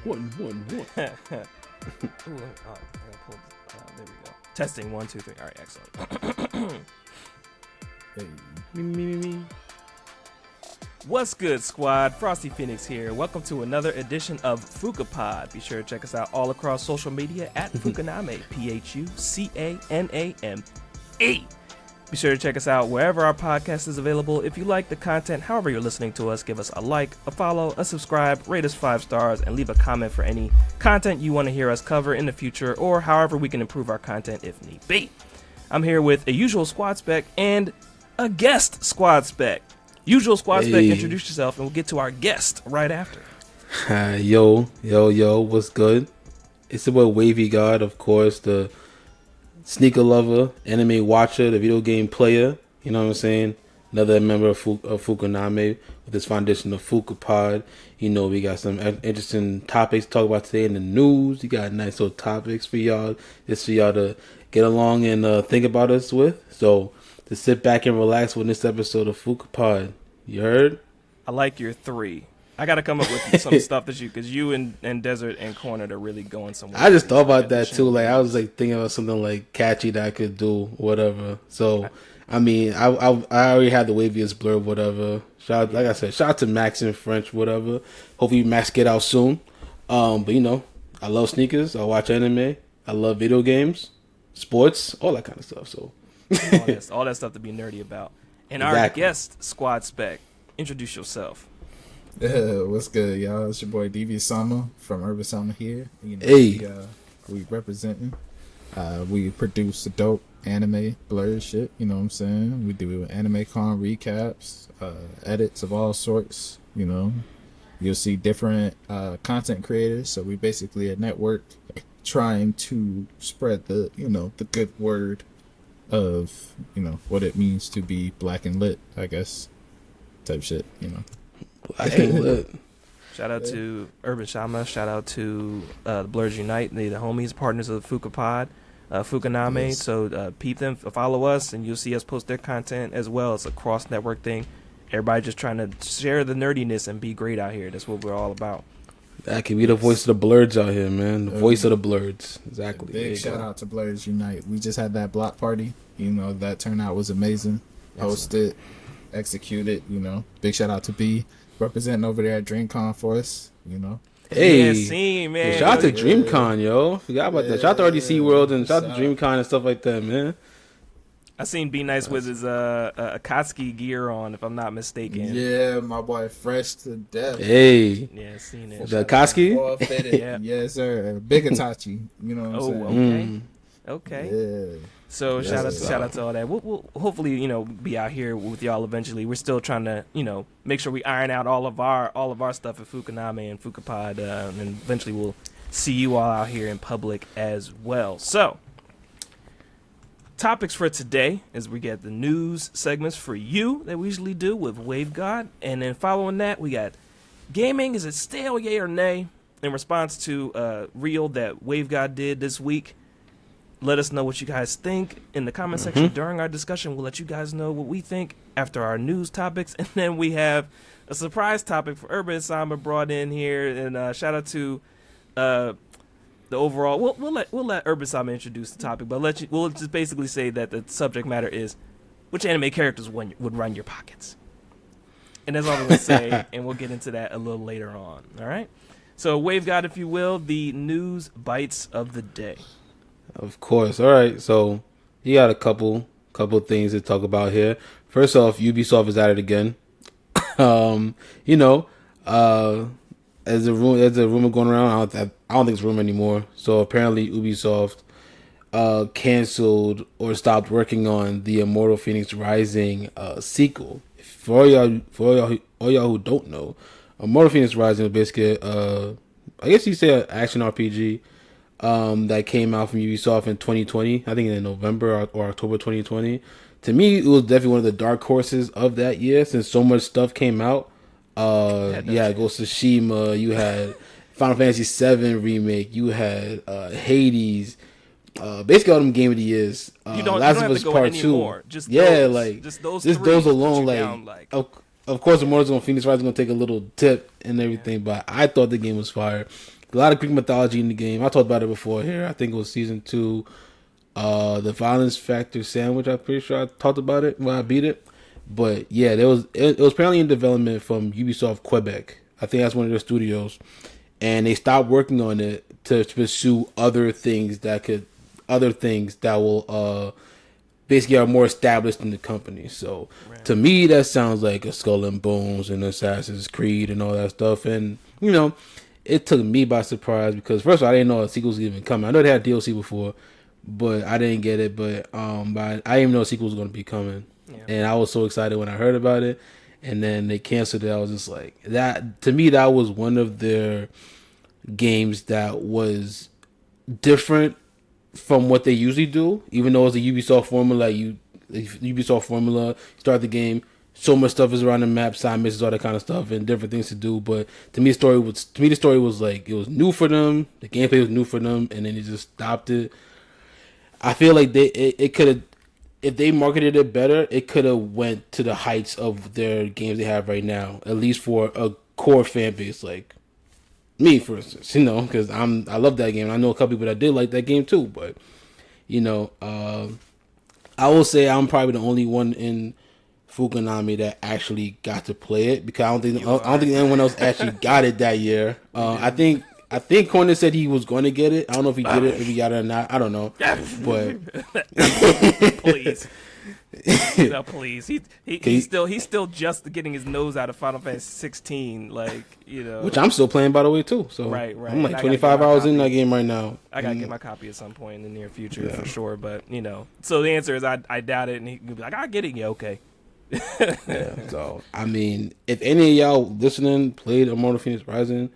One. Ooh, I gotta pull. There we go. Testing 1, 2, 3. All right, excellent. Hey. Me. What's good, squad? Frosty Phenix here. Welcome to another edition of Phuca-Pod. Be sure to check us out all across social media at Phucaname, Phucaname. Be sure to check us out wherever our podcast is available. If you like the content, however you're listening to us, give us a like, a follow, a subscribe, rate us 5 stars, and leave a comment for any content you want to hear us cover in the future, or however we can improve our content if need be. I'm here with a usual squad spec and a guest squad spec. Usual squad spec, introduce yourself, and we'll get to our guest right after. Yo, what's good? It's the boy WaveyGawd, of course, the sneaker lover, anime watcher, the video game player. You know what I'm saying? Another member of Phucaname with this foundation of Phuca-Pod. You know, we got some interesting topics to talk about today in the news. You got nice little topics for y'all, just for y'all to get along and think about us with. So, to sit back and relax with this episode of Phuca-Pod. You heard? I like your 3. I got to come up with some stuff that because you and Desert and Corner are really going somewhere. I just thought about that too. Like, I was like thinking about something like catchy that I could do, whatever. So, I mean, I already had the waviest blurb, whatever. Shout out to Max in French, whatever. Hopefully Max get out soon. But you know, I love sneakers. I watch anime. I love video games, sports, all that kind of stuff. So, all that stuff to be nerdy about. And exactly. Our guest squad spec, introduce yourself. What's good, y'all? It's your boy DV Sama from Urban Sama here. You know, hey, we representing. We produce dope anime blur shit. You know what I'm saying? We do anime con recaps, edits of all sorts. You know, you'll see different content creators. So we basically a network trying to spread the the good word of what it means to be black and lit, I guess, type shit. Black and lit. Shout out to Urban Shama. Shout out to the Blurs Unite, the homies, partners of the Phuca-Pod, Phucaname. Yes. So peep them, follow us, and you'll see us post their content as well. It's a cross-network thing. Everybody just trying to share the nerdiness and be great out here. That's what we're all about. That can be the voice of the blurs out here, man. The voice of the blurs. Exactly. Big shout out to Blurs Unite. We just had that block party. That turnout was amazing. Hosted, executed. Big shout out to B representing over there at DreamCon for us. Hey, man. Shout out to DreamCon, yo. Forgot about that. Shout out to RDC World and shout out to DreamCon and stuff like that, man. I seen Be Nice with his Akatsuki gear on, if I'm not mistaken. Yeah, my boy fresh to death. Hey. Yeah, seen it. The Akatsuki? Yeah. Yes, sir. Big Itachi. You know what I'm saying? Okay. Yeah. So shout out to all that. We'll hopefully be out here with y'all eventually. We're still trying to make sure we iron out all of our stuff at Phucaname and Phuca-Pod, and eventually we'll see you all out here in public as well. So topics for today is we get the news segments for you that we usually do with WaveyGawd, and then following that we got gaming. Is it stale, yay or nay? In response to reel that WaveyGawd did this week. Let us know what you guys think in the comment section during our discussion. We'll let you guys know what we think after our news topics. And then we have a surprise topic for Urban Sama brought in here. And shout out to the overall. We'll let Urban Sama introduce the topic, but we'll just basically say that the subject matter is which anime characters would run your pockets. And that's all we're going to say. And we'll get into that a little later on. All right. So WaveyGawd, if you will, the news bites of the day. Of course. All right. So you got a couple things to talk about here. First off, Ubisoft is at it again. There's a rumor going around. I don't think it's a rumor anymore. So apparently Ubisoft canceled or stopped working on the Immortal Fenyx Rising sequel. For all y'all who don't know, Immortal Fenyx Rising is basically I guess you say an action RPG. That came out from Ubisoft in 2020, I think in November or October 2020. To me, it was definitely one of the dark horses of that year since so much stuff came out. Ghost of Tsushima, you had Final Fantasy VII Remake, you had Hades, basically all them Game of the Years. You don't Last have of Us to go Part 2. More. Just those alone, of course, Immortal Fenyx Rising is going to take a little tip and everything, but I thought the game was fire. A lot of Greek mythology in the game. I talked about it before here. I think it was season 2. The Violence Factor sandwich. I'm pretty sure I talked about it when I beat it. But yeah, it was apparently in development from Ubisoft Quebec. I think that's one of their studios, and they stopped working on it to pursue other things that will basically are more established in the company. So to me, that sounds like a Skull and Bones and Assassin's Creed and all that stuff. And it took me by surprise because first of all, I didn't know a sequel was even coming. I know they had DLC before, but I didn't get it. But I didn't even know a sequel was going to be coming. Yeah. And I was so excited when I heard about it, and then they canceled it. I was just like, that to me, that was one of their games that was different from what they usually do. Even though it's a Ubisoft formula, you start the game, so much stuff is around the map, side missions, all that kind of stuff, and different things to do. But to me, the story was like it was new for them. The gameplay was new for them, and then they just stopped it. I feel like it could have. If they marketed it better, it could have went to the heights of their games they have right now. At least for a core fan base like me, for instance, because I love that game. I know a couple people that did like that game too. But I will say I'm probably the only one in Fukunami that actually got to play it because I don't think anyone else actually got it that year. I think Corner said he was going to get it. I don't know if he did it, if he got it or not. I don't know. But please, please. He's still just getting his nose out of Final Fantasy 16, which I'm still playing by the way too. So right. I'm like 25 hours in that game right now. I gotta get my copy at some point in the near future for sure. But so the answer is I doubt it, and he'd be like, I get it. Yeah, okay. Yeah, so I mean, if any of y'all listening played Immortal Fenyx Rising,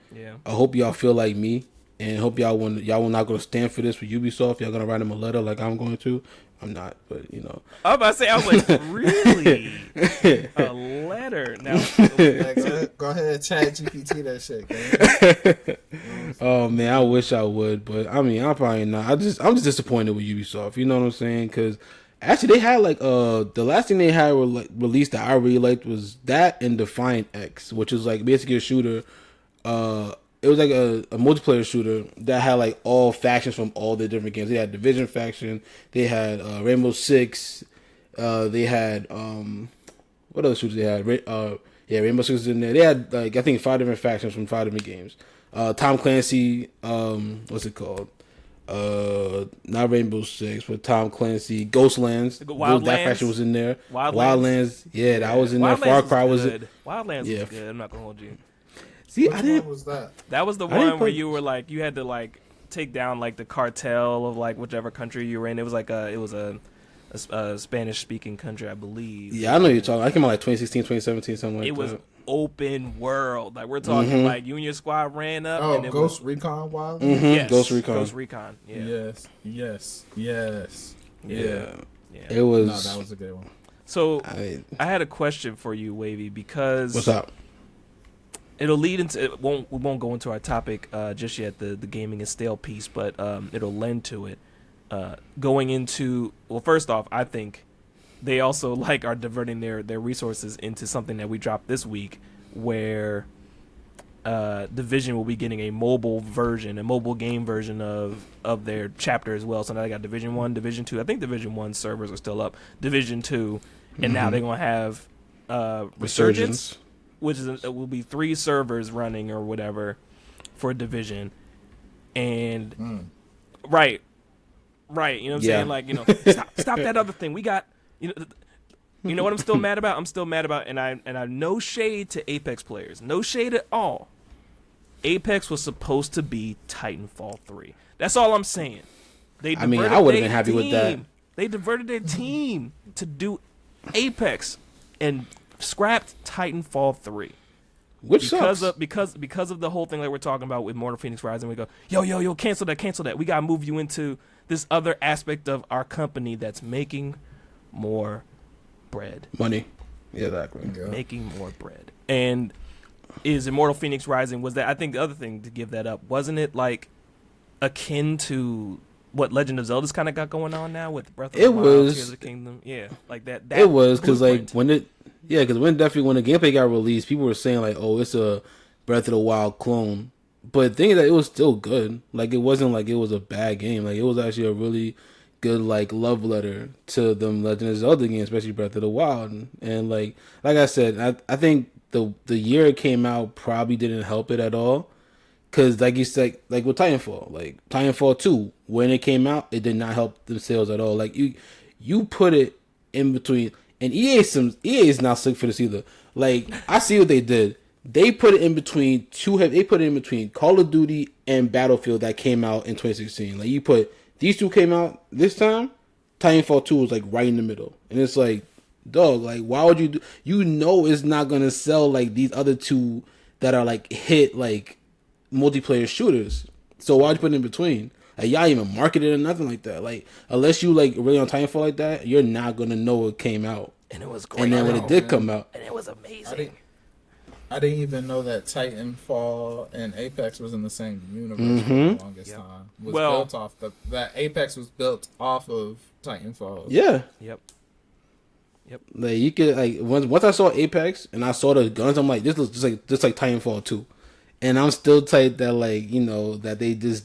I hope y'all feel like me, and hope y'all will not going to stand for this for Ubisoft. Y'all gonna write them a letter like I'm going to. I'm not, but I'm about to say, I was like, really? A letter? Now, go ahead, chat GPT that shit, man. Oh man, I wish I would, but I mean, I'm probably not. I'm just disappointed with Ubisoft. You know what I'm saying? Because actually, they had the last thing they had released that I really liked was that and Defiant X, which is like basically a shooter. It was like a multiplayer shooter that had like all factions from all the different games. They had Division faction, they had Rainbow Six, they had what other shooters they had? Rainbow Six was in there. They had like I think 5 different factions from 5 different games. Tom Clancy, what's it called? Not Rainbow Six, but Tom Clancy, Ghostlands. Wildlands. That faction was in there. Wildlands. Yeah, that was in there. Far Cry was it. Wildlands was good. I'm not gonna hold you. See, Which one was that? That was the one where you were like, you had to like take down like the cartel of like whichever country you were in. It was like a Spanish speaking country, I believe. Yeah, I know you're talking. I came out like 2016, 2017, something like that. It was open world. Like we're talking like you and your squad ran up. Oh, and it Ghost Recon Wild. Mm-hmm. Yes, Ghost Recon. Ghost Recon. Yeah. Yes. Yeah. It was. No, that was a good one. So I had a question for you, Wavy, because what's up? It'll lead into we won't go into our topic just yet, the gaming is stale piece, but it'll lend to it. Going into first off, I think they also are diverting their resources into something that we dropped this week, where Division will be getting a mobile game version of their chapter as well. So now they got Division 1, Division 2. I think Division 1 servers are still up. Division 2, and now they're going to have Resurgence, which it will be 3 servers running or whatever for Division. And right, you know what I'm saying? Like, stop that other thing. We got, you know what I'm still mad about? I'm still mad about, and I no shade to Apex players. No shade at all. Apex was supposed to be Titanfall 3. That's all I'm saying. I mean, I would have been happy with that. They diverted their team to do Apex and scrapped Titanfall 3. Which because sucks. Because of the whole thing that we're talking about with Immortal Fenyx Rising. We go, yo, cancel that. We got to move you into this other aspect of our company that's making more bread. Money. Yeah, exactly. Yeah. Making more bread. And is Immortal Fenyx Rising, was that, I think the other thing to give that up, wasn't it like akin to what Legend of Zelda's kind of got going on now with Breath of the Wild, Tears of the Kingdom? Yeah, like that it was, because like when the gameplay got released, people were saying like, oh, it's a Breath of the Wild clone. But the thing is that it was still good. Like, it wasn't like it was a bad game. Like, it was actually a really good, like, love letter to them Legend of Zelda games, especially Breath of the Wild. And like I said, I think the year it came out probably didn't help it at all. Because, like you said, like with Titanfall 2, when it came out, it did not help the sales at all. Like, you put it in between, and EA is not slick for this either. Like, I see what they did. They put it in between they put it in between Call of Duty and Battlefield that came out in 2016. Like, you put these two came out this time, Titanfall 2 was like right in the middle. And it's like, dog, like, why would you do, it's not gonna sell like these other two that are like hit like multiplayer shooters. So why'd you put it in between? Like, y'all even market it or nothing like that. Like, unless you like really on Titanfall like that, you're not gonna know it came out. And it was great. And then when it did come out, and it was amazing. I didn't even know that Titanfall and Apex was in the same universe for the longest time. Built off that Apex was built off of Titanfall. Yeah. Yep. Like, you could like once I saw Apex and I saw the guns, I'm like, this looks just like Titanfall 2. And I'm still tight that, like, that they just,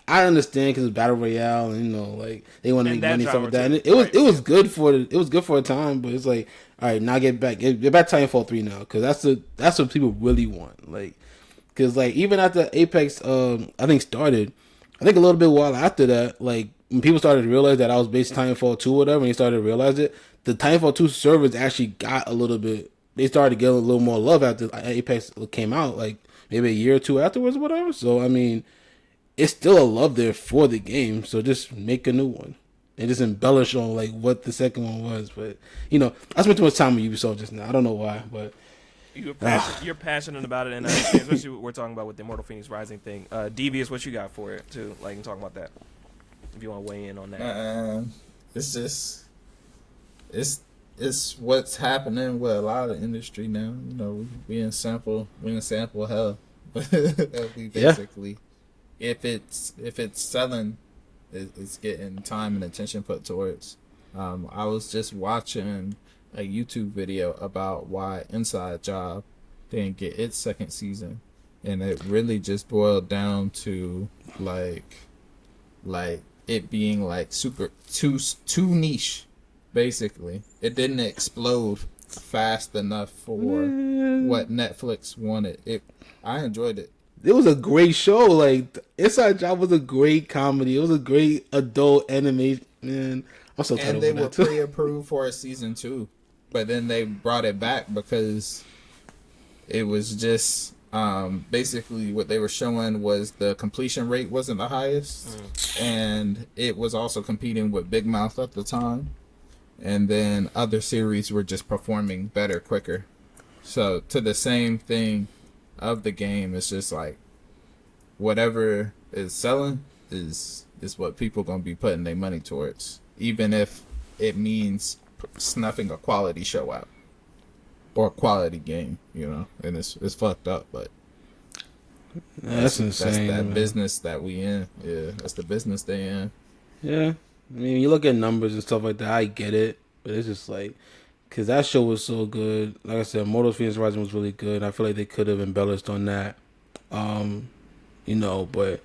I understand because it's battle royale and like they want to make money and stuff like that. And it was good for a time, but it's like, all right, now get back to Titanfall 3 now, because that's what people really want. Like, because like even after Apex, I think started, I think a little bit while after that, like when people started to realize that I was based Titanfall 2 or whatever, and they started to realize it, the Titanfall 2 servers actually got a little bit. They started to get a little more love after Apex came out, like maybe a year or two afterwards or whatever. So, I mean, it's still a love there for the game. So just make a new one and just embellish on like what the second one was. But, I spent too much time with Ubisoft just now. I don't know why, but you're passionate about it, and especially what we're talking about with the Immortal Fenyx Rising thing. Devious, what you got for it too? Like, you can talk about that if you want to weigh in on that. It's just it's what's happening with a lot of industry now. We in sample hell. We basically, if it's selling, it's getting time and attention put towards. I was just watching a YouTube video about why Inside Job didn't get its second season, and it really just boiled down to like it being like super too niche. Basically, it didn't explode fast enough for what Netflix wanted. I enjoyed it. It was a great show. Like, Inside Job was a great comedy. It was a great adult animation. Man, I'm so tired of that. And they were pre-approved for a season 2, but then they brought it back because it was just basically what they were showing was the completion rate wasn't the highest, and it was also competing with Big Mouth at the time. And then other series were just performing better, quicker. So to the same thing of the game, it's just like whatever is selling is what people gonna be putting their money towards, even if it means snuffing a quality show out or a quality game, And it's fucked up, but that's insane. That's that business that we in. Yeah, that's the business they in. Yeah. I mean, you look at numbers and stuff like that, I get it, but it's just like, because that show was so good. Like I said, Immortal Fenyx Rising was really good. I feel like they could have embellished on that, but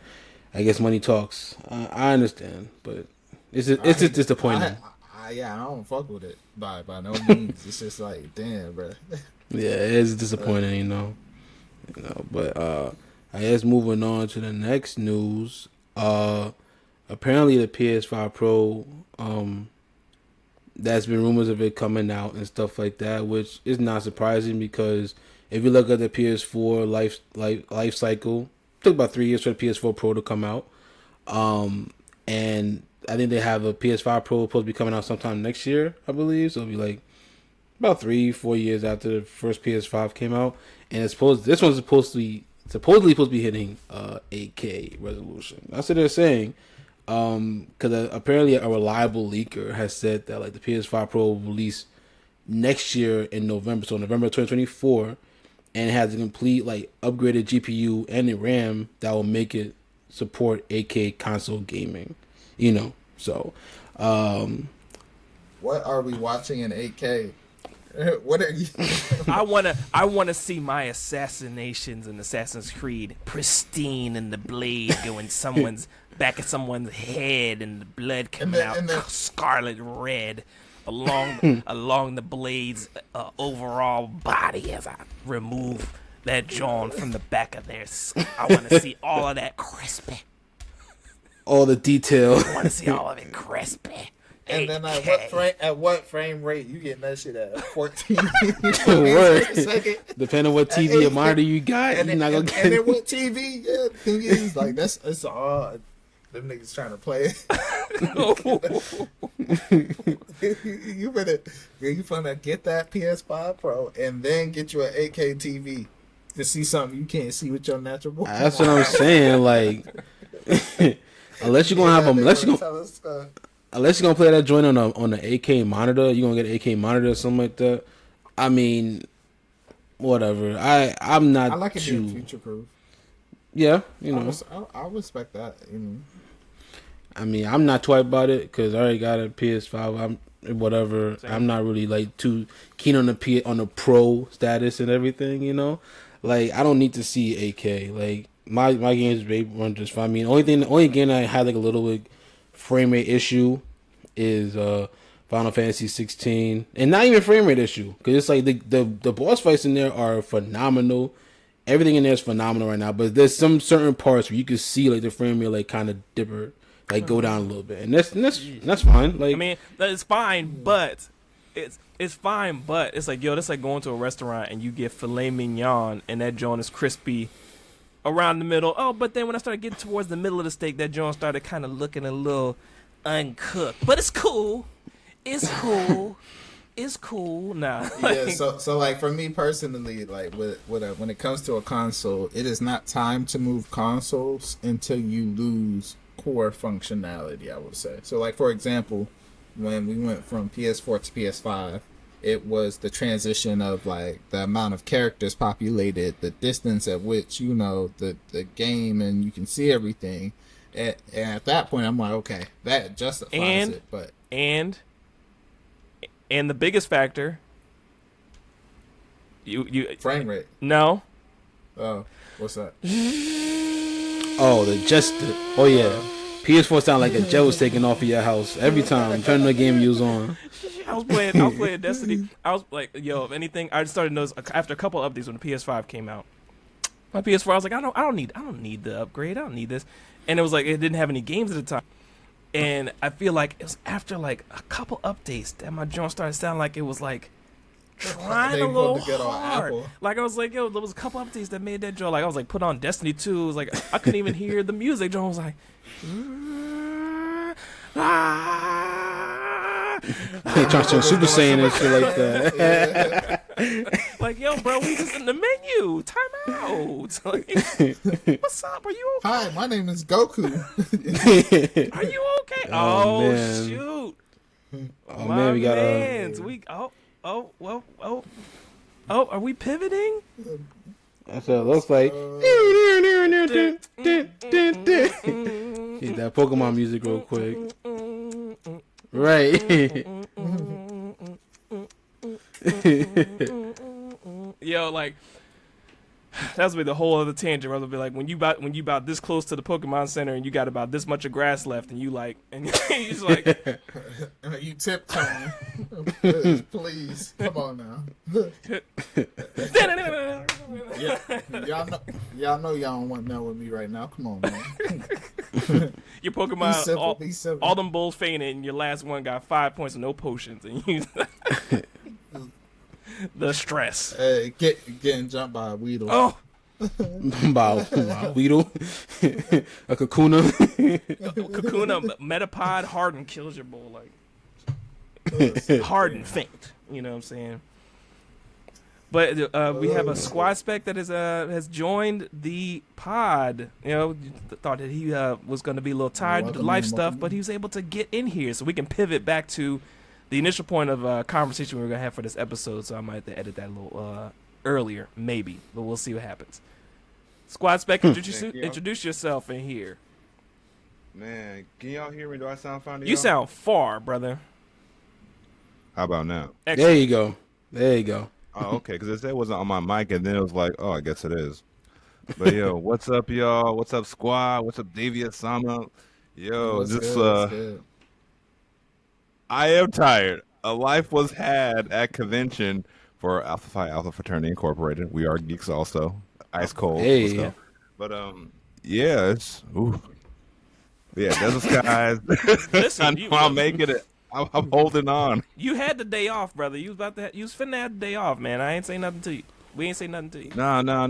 I guess money talks. I understand, but it's just disappointing. I don't fuck with it by no means. It's just like, damn, bro. Yeah, it is disappointing, but I guess moving on to the next news, apparently the PS5 Pro, there's been rumors of it coming out and stuff like that, which is not surprising because if you look at the PS4 life cycle, it took about 3 years for the PS4 Pro to come out. And I think they have a PS5 Pro supposed to be coming out sometime next year, I believe. So it'll be like about 3-4 years after the first PS5 came out. And this one's supposedly supposed to be hitting 8K resolution. That's what they're saying. Because apparently a reliable leaker has said that like the PS5 Pro will release next year in November, so November 2024, and it has a complete like upgraded GPU and a RAM that will make it support 8K console gaming. So what are we watching in 8K? What are you? I wanna see my assassinations in Assassin's Creed pristine, and the blade going someone's back at someone's head, and the blood coming out scarlet red along the blade's overall body as I remove that jaw from the back of their skull. I want to see all of that crispy. All the detail. I want to see all of it crispy. And then at what frame rate you getting that shit at? 14 Word. second. Depending on what TV or monitor you got, you're not gonna get and then what TV? Yeah, the thing is, like, it's all them niggas trying to play. You finna get that PS5 Pro and then get you an 8K TV to see something you can't see with your natural boy. That's what I'm saying. Like, unless you're gonna have unless you're gonna play that joint on the 8K monitor, you're gonna get an 8K monitor or something like that. I mean, whatever. I'm not. I like it being future proof. Yeah, you know. I respect that. You know. I mean, I'm not too hyped about it because I already got a PS5. Whatever. Same. I'm not really like too keen on the pro status and everything. You know, like I don't need to see 8K. Like my games run just fine. I mean, the only game I had like a little bit frame rate issue is Final Fantasy 16, and not even frame rate issue because it's like the boss fights in there are phenomenal. Everything in there is phenomenal right now, but there's some certain parts where you can see like the frame rate like kind of dipper. Like go down a little bit, and that's fine. Like I mean, it's fine, but it's fine, but it's like that's like going to a restaurant and you get filet mignon, and that joint is crispy around the middle. Oh, but then when I started getting towards the middle of the steak, that joint started kind of looking a little uncooked. But it's cool. It's cool. It's cool. Nah. Yeah. So like for me personally, like when it comes to a console, it is not time to move consoles until you lose core functionality, I would say. So like for example, when we went from PS4 to PS5, it was the transition of like the amount of characters populated, the distance at which the game and you can see everything, and at that point I'm like, okay, that justifies it. But and the biggest factor, you frame rate. No. Oh, what's that? Oh, oh yeah. PS4 sound like a jet was taken off of your house every time, depending on the game you was on. I was playing Destiny. I was like, if anything, I started to notice after a couple of updates when the PS5 came out. My PS4, I was like, I don't need the upgrade. I don't need this. And it was like it didn't have any games at the time. And I feel like it was after like a couple updates that my joint started sounding like it was like trying a little hard. Like I was like, there was a couple updates that made that joint. Like I was like, put on Destiny 2. It was like I couldn't even hear the music. Joint was like, Hey, trying to Super Saiyan and shit like that. Like, yo, bro, we just in the menu. Time out. Like, what's up? Are you okay? Hi, my name is Goku. Are you okay? Oh man. Shoot. Oh man, we got are we pivoting? That's what it looks like. Get that Pokemon music real quick. Right. Yo, like that's be the whole other tangent. Rather be like when you about this close to the Pokemon Center and you got about this much of grass left and you like and you just like you tiptoeing. Please come on now. Yeah, y'all know y'all don't want that with me right now. Come on, man. Your Pokemon, be simple. All them bulls fainted, and your last one got 5 points and no potions, and you the stress. Getting jumped by a Weedle. Oh, by a Weedle, a Kakuna. Kakuna, Metapod, Harden kills your bull like Harden faint. You know what I'm saying? But we have a squad spec that has joined the pod. You know, thought that he was going to be a little tired of the life stuff, but he was able to get in here, so we can pivot back to the initial point of conversation we were going to have for this episode. So I might have to edit that a little earlier, maybe, but we'll see what happens. Squad spec, introduce yourself in here. Man, can y'all hear me? Do I sound fine to y'all? You sound far, brother. How about now? Excellent. There you go. There you go. Oh, okay, because it said it wasn't on my mic, and then it was like, oh, I guess it is. But yo, what's up, y'all? What's up, squad? What's up, Davey Asama? Yo, What's this good? What's good? I am tired. A life was had at convention for Alpha Phi Alpha Fraternity Incorporated. We are geeks also. Ice cold. Hey. Let's go. But yeah, it's yeah, DesertSkies. Listen, I'm making it. I'm holding on. You had the day off, brother. You was finna have the day off, man. I ain't say nothing to you. We ain't say nothing to you. No.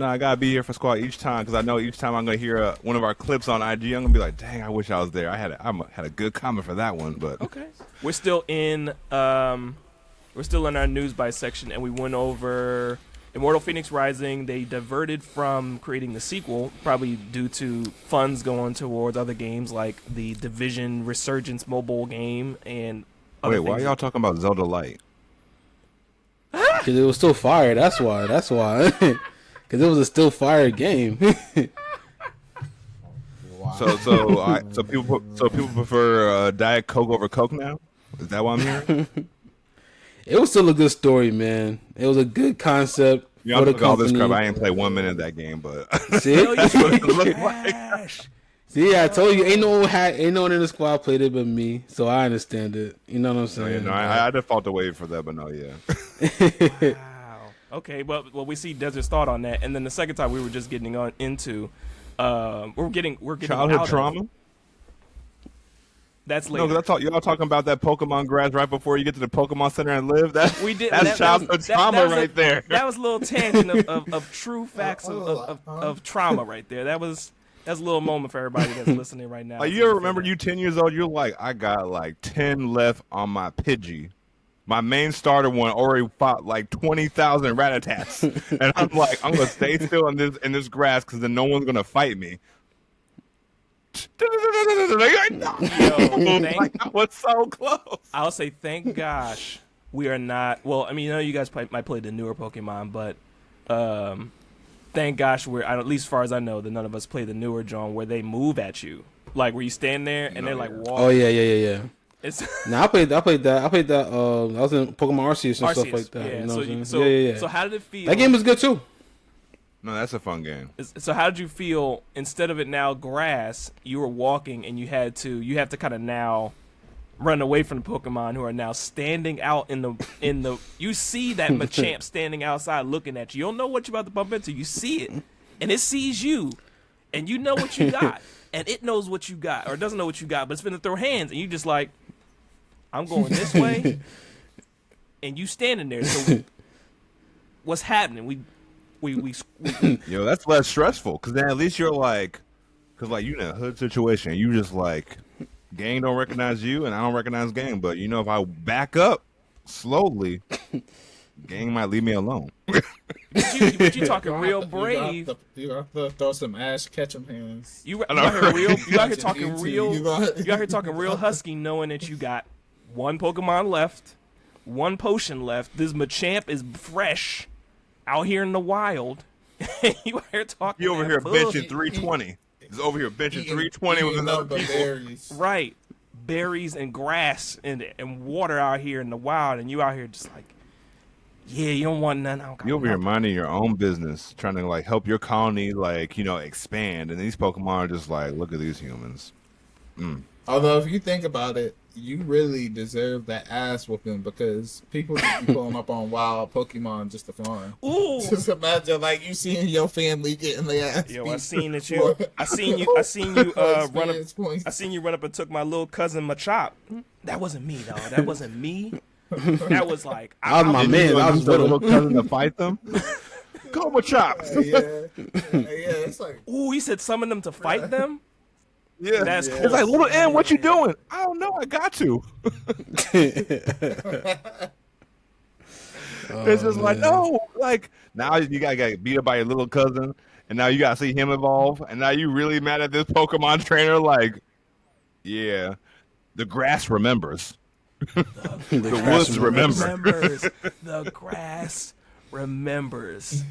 I gotta be here for squad each time because I know each time I'm gonna hear one of our clips on IG, I'm gonna be like, dang, I wish I was there. I had a good comment for that one, but okay. We're still in our news by section, and we went over Immortal Fenyx Rising. They diverted from creating the sequel, probably due to funds going towards other games like the Division Resurgence mobile game and. Wait, why y'all talking about Zelda Light? Because it was still fire. That's why. Because it was a still fire game. Wow. So people prefer Diet Coke over Coke now? Is that what I'm hearing? It was still a good story, man. It was a good concept. Yeah, I'm all this crap. I ain't played 1 minute of that game, but See, that's what it looked like. See, I told you, ain't no one in the squad played it but me, so I understand it. You know what I'm saying? No, I default to wave for that, but no, yeah. Wow. Okay, well, we see Desert's thought on that, and then the second time we were just getting into, we're getting Childhood out trauma. Of, that's later. No, because y'all talking about that Pokemon grass right before you get to the Pokemon Center and live. We did. That's childhood trauma right there. That was a little tangent of true facts of trauma right there. That's a little moment for everybody that's listening right now. Like, you ever remember you 10 years old, you're like, I got like 10 left on my Pidgey. My main starter one already fought like 20,000 Ratatats. And I'm like, I'm going to stay still in this grass because then no one's going to fight me. Yo, Like, I was so close. I'll say thank gosh we are not. Well, I mean, I know you guys might play the newer Pokemon, but thank gosh we're, at least as far as I know, that none of us play the newer John where they move at you, like where you stand there and they're like walking. Oh yeah. It's I played that. I was in Pokemon Arceus and stuff like that. Yeah. You know what I'm So saying? Yeah. So how did it feel? That game was good too. No, that's a fun game. So how did you feel instead of it now grass, you were walking and you have to kind of now run away from the Pokemon who are now standing out in the you see that Machamp standing outside looking at you. You don't know what you're about to bump into. You see it and it sees you and you know what you got and it knows what you got or it doesn't know what you got, but it's finna throw hands and you just like, I'm going this way and you standing there. So what's happening? We Yo, that's less stressful because then at least you're like, because like you in a hood situation, you just like, gang don't recognize you and I don't recognize gang, but you know if I back up slowly, gang might leave me alone. but you talking real brave. You got to throw some ass ketchum hands. You out here talking real husky, knowing that you got one Pokemon left, one potion left. This Machamp is fresh. Out here in the wild, you out here talking. You over here bullshit. benching 320. He's over here benching 320 with another people. Berries. Right, berries and grass and water out here in the wild, and you out here just like, yeah, you don't want none. You over here minding your own business, trying to like help your colony, like expand, and these Pokemon are just like, look at these humans. Although if you think about it, you really deserve that ass whooping because people just be pulling up on wild Pokemon just to farm. Ooh. Just imagine like you seeing your family getting their ass. Yo, beat I seen you run up and took my little cousin Machop. That wasn't me, dog. That wasn't me. That was like That was my man. I was the little cousin to fight them. Go with chops. Yeah, it's like ooh, he said summon them to fight them. Yeah, That's cool. It's like, little N, what you doing? I don't know. I got to. It's just like, no, like now you gotta get beat up by your little cousin, and now you gotta see him evolve, and now you really mad at this Pokemon trainer. Like, yeah, the grass remembers. The woods remembers. The grass remembers.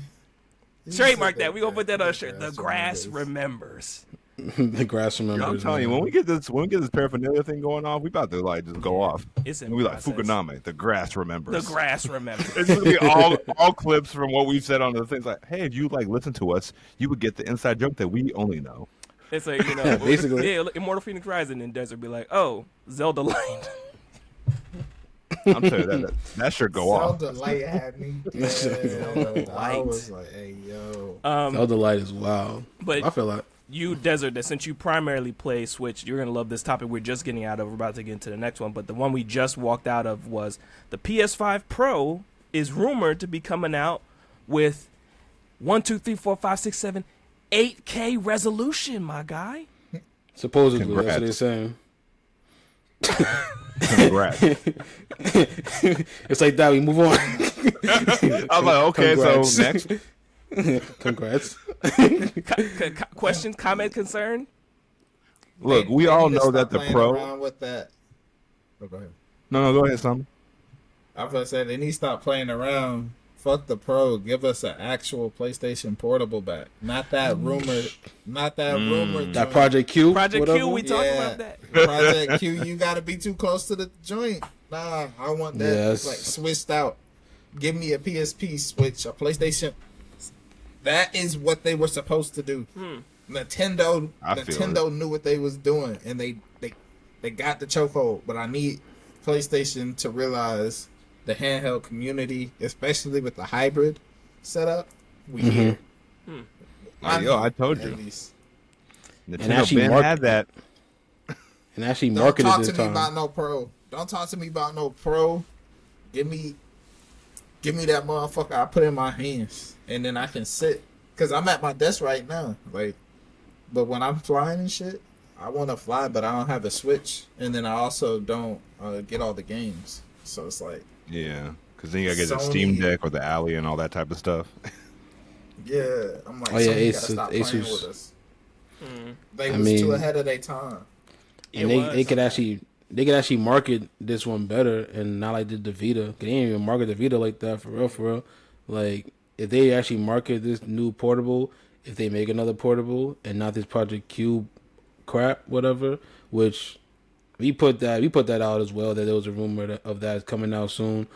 Trademark that. We gonna put that on a shirt. The grass remembers. The grass remembers. I'm telling you, when we get this paraphernalia thing going on, we about to like just go off. It's in We'll be like process. Fukuname, the grass remembers. The grass remembers. It's gonna be all clips from what we've said on the things. Like, hey, if you like listen to us, you would get the inside joke that we only know. It's like, you know, Basically. yeah, Immortal Fenyx Rising and Desert be like, oh, Zelda Light. I'm telling you that should go off. Zelda Light had me dead. Zelda I Light. was like, hey, yo. Zelda Light is wild. But I feel like you, Desert, that since you primarily play Switch, you're going to love this topic we're just getting out of. We're about to get into the next one. But the one we just walked out of was the PS5 Pro is rumored to be coming out with 8K resolution, my guy. supposedly Congrats. that's what they're saying. Congrats. It's like that. We move on. I was like, okay, Congrats. so next. Congrats. Questions, comment, concern? Look, we all need to know stop that the playing Pro. around with that. Oh, go ahead. No, go ahead, Sam. I was gonna say they need to stop playing around. Fuck the Pro. Give us an actual PlayStation Portable back. Not that rumor. Not that rumor. That joint. Project Q. Project whatever. Q, we talked about that. Project Q. You gotta be too close to the joint. Nah, I want that Yes. like switched out. Give me a PSP Switch, a PlayStation. That is what they were supposed to do. Nintendo I feel Nintendo knew what they was doing, and they got the chokehold. But I need PlayStation to realize the handheld community, especially with the hybrid setup, we here. Yo, I told you. At least. And Nintendo actually Ben had that. And actually Don't marketed talk this to me time. about no Pro. Don't talk to me about no Pro. Give me that motherfucker I put in my hands, and then I can sit. Cause I'm at my desk right now. Like, but when I'm flying and shit, I want to fly, but I don't have a Switch, and then I also don't get all the games. So it's like, Yeah, because then you gotta get the Sony- Steam Deck or the Alley and all that type of stuff. yeah, I'm like, Oh, yeah, Sony Asus- gotta stop playing Asus. with us. They I was too mean- ahead of their time. And they could actually market this one better and not like the Vita. They didn't even market the Vita like that for real. Like if they actually market this new portable, if they make another portable and not this Project Q crap, whatever, which we put that out as well, that there was a rumor of that coming out soon.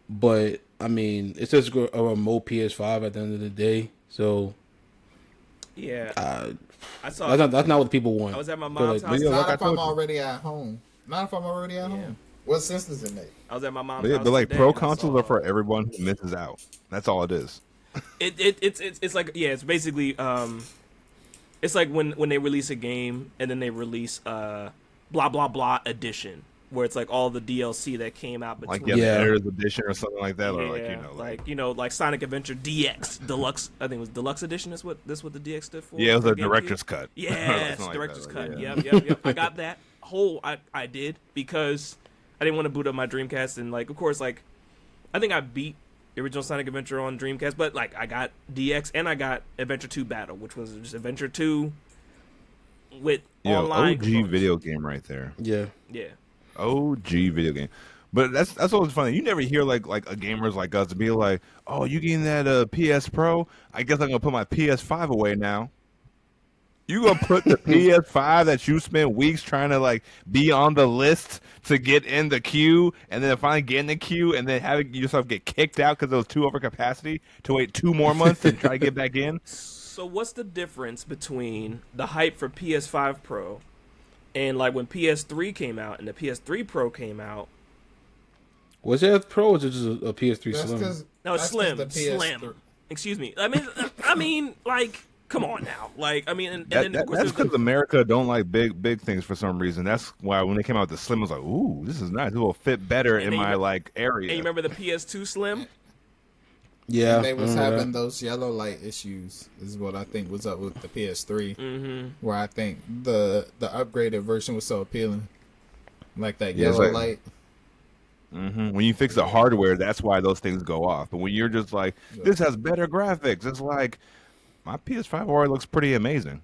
But I mean, it's just a remote PS5 at the end of the day. So Yeah. I saw. that's not what people want. I was at my But, mom's like, house. Yeah, like Not I if I'm told you. already at home. Not if I'm already at home. What sense does it make? I was at my mom's But, house. but like today pro and I consoles saw- are for everyone who misses out. That's all it is. It's like, yeah, it's basically it's like when they release a game and then they release blah blah blah edition, where it's like all the DLC that came out between. Like Yeah. the editor's edition or something like that, or like Sonic Adventure DX Deluxe. I think it was Deluxe Edition. Is what the DX stood for. yeah, it was for a GameCube. director's cut. Yes, Something like director's that, cut. yeah. Yep. I got that whole. I did because I didn't want to boot up my Dreamcast, and like, of course, like I think I beat the original Sonic Adventure on Dreamcast, but like I got DX and I got Adventure 2 Battle, which was just Adventure 2 with Yeah, online OG components. video game right there. yeah. Yeah. OG video game. But that's always funny. You never hear like a gamers like us be like, "Oh, you getting that PS Pro? I guess I'm gonna put my PS5 away now." You gonna put the PS5 that you spent weeks trying to like be on the list to get in the queue, and then finally get in the queue, and then having yourself get kicked out because it was too over capacity to wait 2 more months to try to get back in? So what's the difference between the hype for PS5 Pro and like when PS3 came out and the PS3 Pro came out? Was it a Pro or was it just a PS3 That's Slim? because No, it's slim. Excuse me. I mean, like, come on now. Like, I mean, and then of course That's there's because America don't like big things for some reason. That's why when they came out with the Slim, I was like, "Ooh, this is nice. It will fit better And in then my you- like area." And you remember the PS2 Slim? Yeah, they was I remember having that. those yellow light issues is what I think was up with the PS3, Mm-hmm. where I think the upgraded version was so appealing, like that Yeah, it's yellow like- light. When you fix the hardware, that's why those things go off. But when you're just like, "This has better graphics," it's like my PS5 already looks pretty amazing.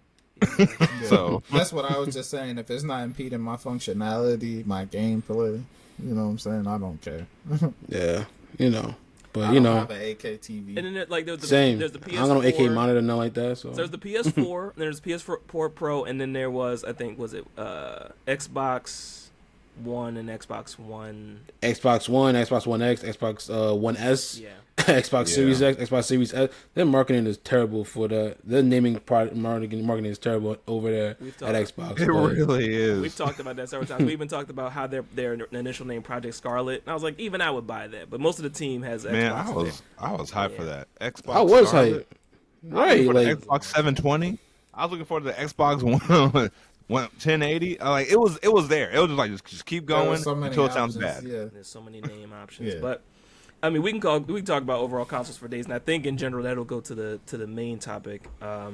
Yeah. So That's what I was just saying. If it's not impeding my functionality, my gameplay, you know what I'm saying? I don't care. Yeah, you know. But I you don't know, have an AK TV. And then like there's the same. there's the PS4. I don't got no AK monitor, nothing like that. So there's the PS4, and there's PS4 Pro, and then there was Xbox One and Xbox One. Xbox One, Xbox One X, Xbox One S, Yeah. Xbox Series X, Xbox Series S. Their marketing is terrible for that. Their naming product marketing is terrible over there at Xbox. It really is. We've talked about that several times. We even talked about how their initial name Project Scarlet. And I was like, even I would buy that, but most of the team has Xbox. Man, I was hyped for that Xbox. I was Scarlet. hyped. Right, For like the Xbox 720. I was looking forward to the Xbox One 1080. Like it was there. It was just like just keep going until it sounds bad. Yeah. There's so many name options, Yeah. but I mean, we can talk about overall consoles for days, and I think in general that'll go to the main topic that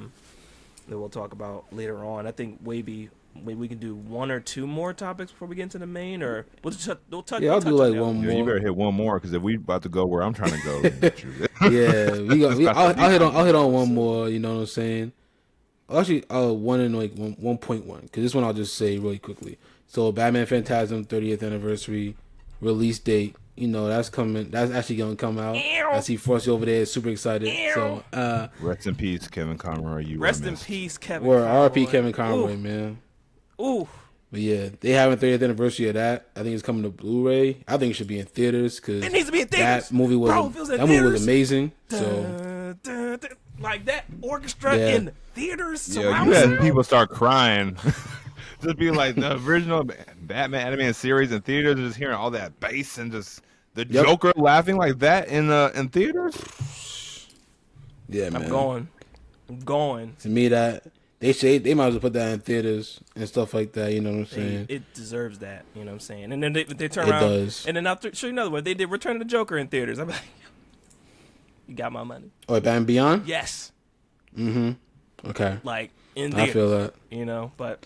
we'll talk about later on. I think maybe we can do one or two more topics before we get into the main, or we'll touch. Yeah, I'll do like one Yeah, more. you better hit one more because if we about to go where I'm trying to go, Yeah, I'll hit on one more. You know what I'm saying? Actually, one and like 1.1 because this one I'll just say really quickly. So, Batman Phantasm 30th anniversary release date. You know that's coming. That's actually gonna come out. I see Frosty over there, super excited. So, rest in peace, Kevin Conroy. You rest in missed. peace, Kevin. we're Conroy. RP Kevin Conroy, man. Ooh. But yeah, they have a 30th anniversary of that. I think it's coming to Blu-ray. I think it should be in theaters because It needs to be in theaters. that movie was Bro, if it was in that movie was theaters, amazing. So Dun, dun, dun. Like that orchestra Yeah. in theaters. Yeah, surround you had sound. people start crying. Just being like the original Batman animated series in theaters, and just hearing all that bass and just the Joker laughing like that in theaters. yeah, man. I'm going. To me, that they might as well put that in theaters and stuff like that. You know what I'm saying? It deserves that. You know what I'm saying? And then they turn It around. does. And then I'll show you another one. They did Return of the Joker in theaters. I'm like, you got my money. Oh, Batman Beyond. Yes. Okay, Like in I theaters. feel that. You know, but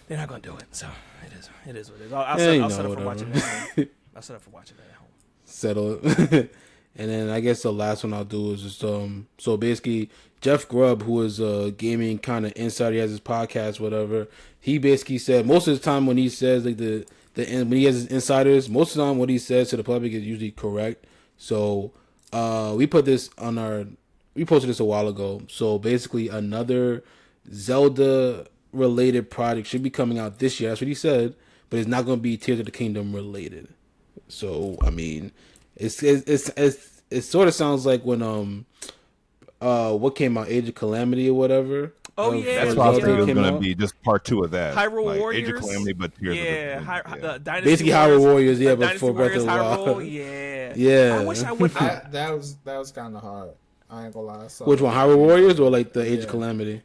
they're not gonna do it. So it is what it is. I'll Yeah, set up for whatever. watching that at home. I'll set up for watching that at home. Settle it. And then I guess the last one I'll do is just so basically Jeff Grubb, who is a gaming kind of insider, he has his podcast, whatever. He basically said most of the time when he says like when he has his insiders, most of the time what he says to the public is usually correct. So we posted this a while ago. So basically another Zelda related project should be coming out this year. That's what he said, but it's not going to be Tears of the Kingdom related. So I mean, it sort of sounds like when what came out, Age of Calamity or whatever. Oh, yeah. That's why I Yeah. think it was Came gonna out. be just part 2 of that. Hyrule like, Warriors. Age of Calamity, but Tears Yeah, of the Kingdom. Dynasty Basically Hyrule Warriors, yeah, but Dynasty for Breath of the Warriors, Wild. Hyrule, yeah. Yeah. I wish I would. That was kind of hard. I ain't gonna lie. So, Which one, Hyrule Warriors or like the Age of Yeah. Calamity?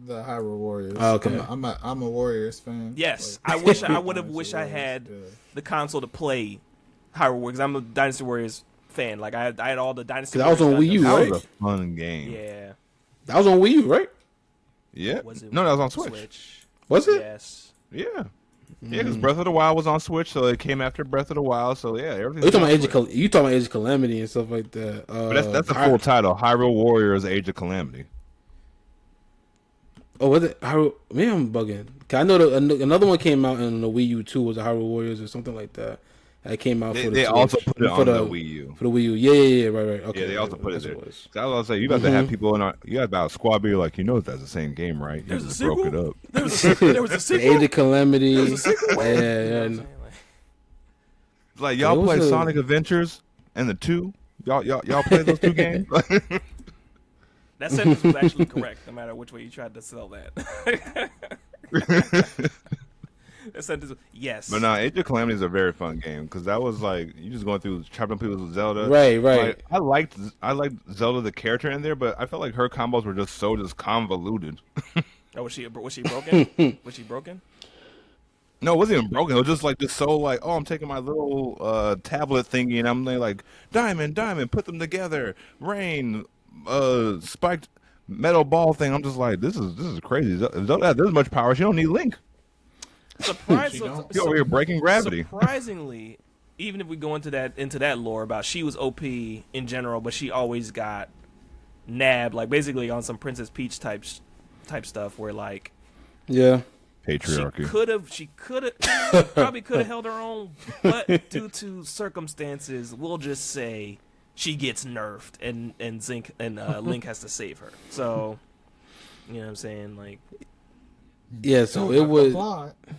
The Hyrule Warriors. Oh, okay. I'm a Warriors fan. Yes, Like, I wish I would have Dynasty wished I had Warriors, the console to play Hyrule Warriors. I'm a Dynasty Warriors fan. Like I had all the Dynasty. 'Cause that was on Warriors Wii U, Gundams. That right? was a fun game. Yeah. That was on Wii U, right? Yeah. Was it No, that was on Switch. Was it? Yes. Yeah. Yeah, because Breath of the Wild was on Switch, so it came after Breath of the Wild. So yeah, everything. You talking about Age of Calamity and stuff like that? But that's the full title: Hyrule Warriors: Age of Calamity. Oh, was it Hyrule? Maybe I'm bugging. 'Cause I know another one came out in the Wii U too. Was it Hyrule Warriors or something like that? That came out for the They Switch. also put it For on the Wii U. For the Wii U, yeah, right. Okay, Yeah, they also put it that's there. what was. So I was gonna say, you got to have people in our, you got about a squad be like, that's the same game, right? You There's a just broke it sequel? up. There was a The sequel. Age of Calamity. There was a sequel. Yeah, You know what I'm saying? It's like y'all It was play a- Sonic Adventures and the 2. Y'all play those 2 games. That sentence was actually correct, no matter which way you tried to sell that. That sentence, yes. But no, Age of Calamity is a very fun game because that was like you just going through chopping people with Zelda. Right. Like, I liked Zelda the character in there, but I felt like her combos were just so convoluted. Oh, was she broken? Was she broken? No, it wasn't even broken. It was just so like, oh, I'm taking my little tablet thingy and I'm like, diamond, put them together, rain, spiked metal ball thing. I'm just like, this is crazy. Zelda has this much power. She don't need Link. You're over here breaking gravity. Surprisingly, even if we go into that lore about she was OP in general, but she always got nabbed, like basically on some Princess Peach type stuff, where like Yeah. Patriarchy. she probably could have held her own, but due to circumstances, we'll just say she gets nerfed and Link has to save her. So, you know what I'm saying? Like, yeah, so it was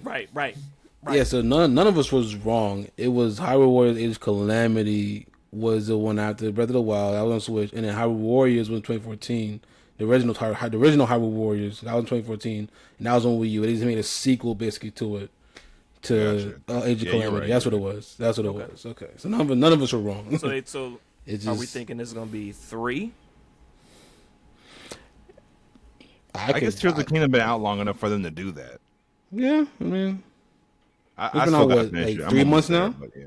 right. Yeah, so none of us was wrong. It was Hyrule Warriors Age of Calamity was the one after Breath of the Wild. That was on Switch, and then Hyrule Warriors was in 2014. The original Hyrule Warriors, that was in 2014, and that was on Wii U. They just made a sequel basically to it, to Age of Calamity. Right, That's what it was. That's what it was. Okay, so none of us were wrong. So It's are we thinking this is gonna be 3? I guess Tears of the Kingdom been out long enough for them to do that. Yeah, I mean, I still got like 3 months now. But yeah.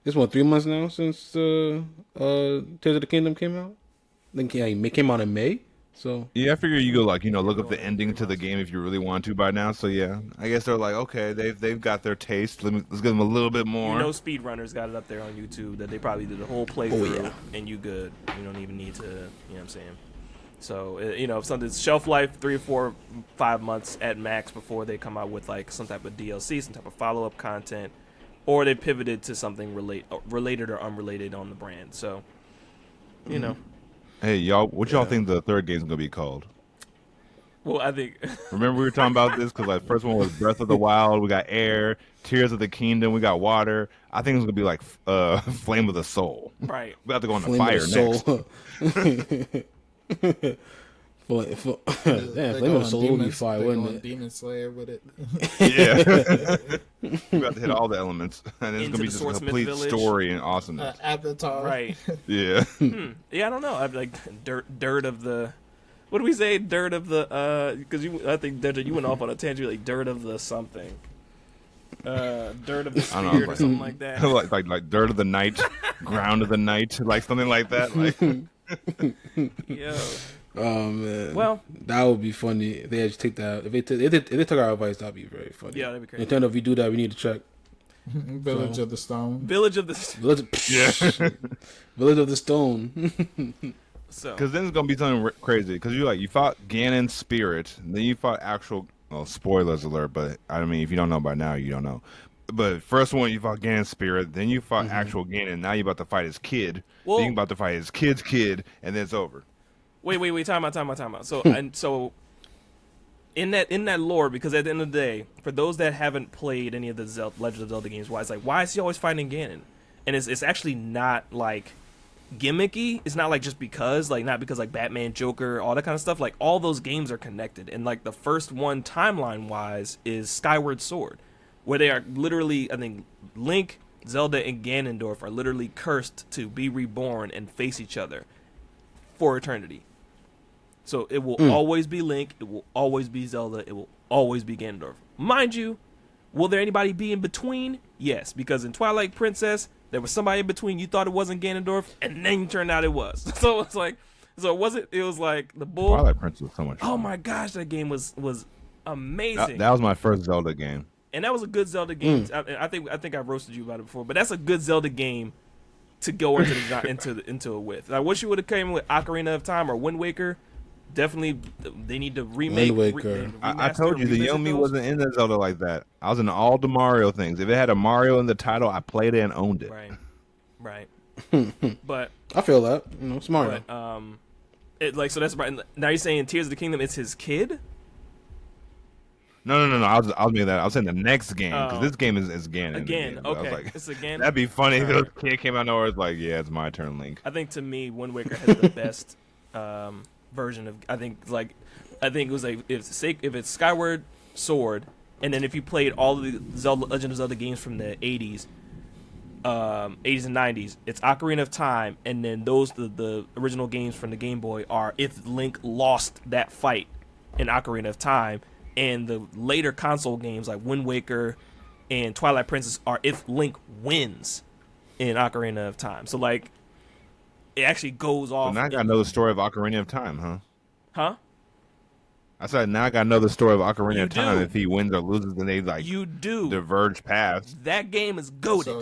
It's 3 months now since Tears of the Kingdom came out. Then it came out in May. So Yeah, I figure you go like look up the ending to the game if you really want to by now. So yeah, I guess they're like, okay, they've got their taste. Let's give them a little bit more. Speedrunners got it up there on YouTube that they probably did the whole playthrough, and you good. You don't even need to. You know what I'm saying? So if something's shelf life 3 or 4, 5 months at max before they come out with like some type of DLC, some type of follow up content, or they pivoted to something related or unrelated on the brand. So you know. Hey y'all, what y'all think the third game's gonna be called? Well, I think remember we were talking about this because like first one was Breath of the Wild, we got Air, Tears of the Kingdom, we got Water. I think it's gonna be like Flame of the Soul. Right. We have to go on the Flame fire next. Flame of the Soul would be fire, wouldn't it? Demon Slayer with it. Yeah. We have to hit all the elements, and it's Into gonna be the just a Swordsmith complete Village. story and awesomeness. Avatar. right. Yeah. Yeah, I don't know. I'd like dirt of the. What do we say? Dirt of the because I think Deja, you went off on a tangent like dirt of the something. Dirt of the I don't know, spirit or something like that. like dirt of the night, ground of the night, like something like that. Like, Yeah. Oh man. Well, that would be funny. If they just take that. If they took our advice, that'd be very funny. Yeah, that'd be crazy. Nintendo, if you do that, we need to check. Village of the Stone. Village of the. Village of the Stone. So. because then it's gonna be something crazy. Because you fought Ganon's spirit, and then you fought actual. Well, spoilers alert, but I mean, if you don't know by now, you don't know. But first one, you fought Ganon's spirit, then you fought actual Ganon. Now you're about to fight his kid. Well, then you're about to fight his kid's kid, and then it's over. Wait, time out. So so in that lore, because at the end of the day, for those that haven't played any of the Legend of Zelda games, why is he always fighting Ganon? And it's actually not like gimmicky. It's not like just because not because like Batman, Joker, all that kind of stuff. Like all those games are connected, and like the first one timeline wise is Skyward Sword, where they are literally, I think Link, Zelda, and Ganondorf are literally cursed to be reborn and face each other for eternity. So it will always be Link, it will always be Zelda, it will always be Ganondorf. Mind you, will there anybody be in between? Yes, because in Twilight Princess, there was somebody in between. You thought it wasn't Ganondorf, and then it turned out it was. So it's like, it was like the bull. Twilight Princess was so much fun. Oh my gosh, that game was amazing. That was my first Zelda game. And that was a good Zelda game. I think I roasted you about it before, but that's a good Zelda game to go into it with. I wish you would have came with Ocarina of Time or Wind Waker. Definitely, they need to remake. Wind Waker. I told you the revisit young me those. wasn't into Zelda like that. I was into all the Mario things. If it had a Mario in the title, I played it and owned it. Right. But I feel that. It's Mario. so that's right. Now you're saying Tears of the Kingdom is his kid? No. I was making that. I was saying the next game because this game is Ganon. Again, I was okay. like, It's again. that'd be funny if the kid came out of nowhere. It's like, yeah, it's my turn, Link. I think to me, Wind Waker has the best version of. I think it was like if it's Skyward Sword, and then if you played all of the Legend of Zelda games from the 80s and 90s, it's Ocarina of Time, and then the original games from the Game Boy are if Link lost that fight in Ocarina of Time, and the later console games like Wind Waker and Twilight Princess are if Link wins in Ocarina of Time. So like, it actually goes off. So now I gotta know the story of Ocarina of Time, huh? Huh? I said now I gotta know the story of Ocarina You of Time. do. If he wins or loses, then they like You do. diverge paths. That game is goated. So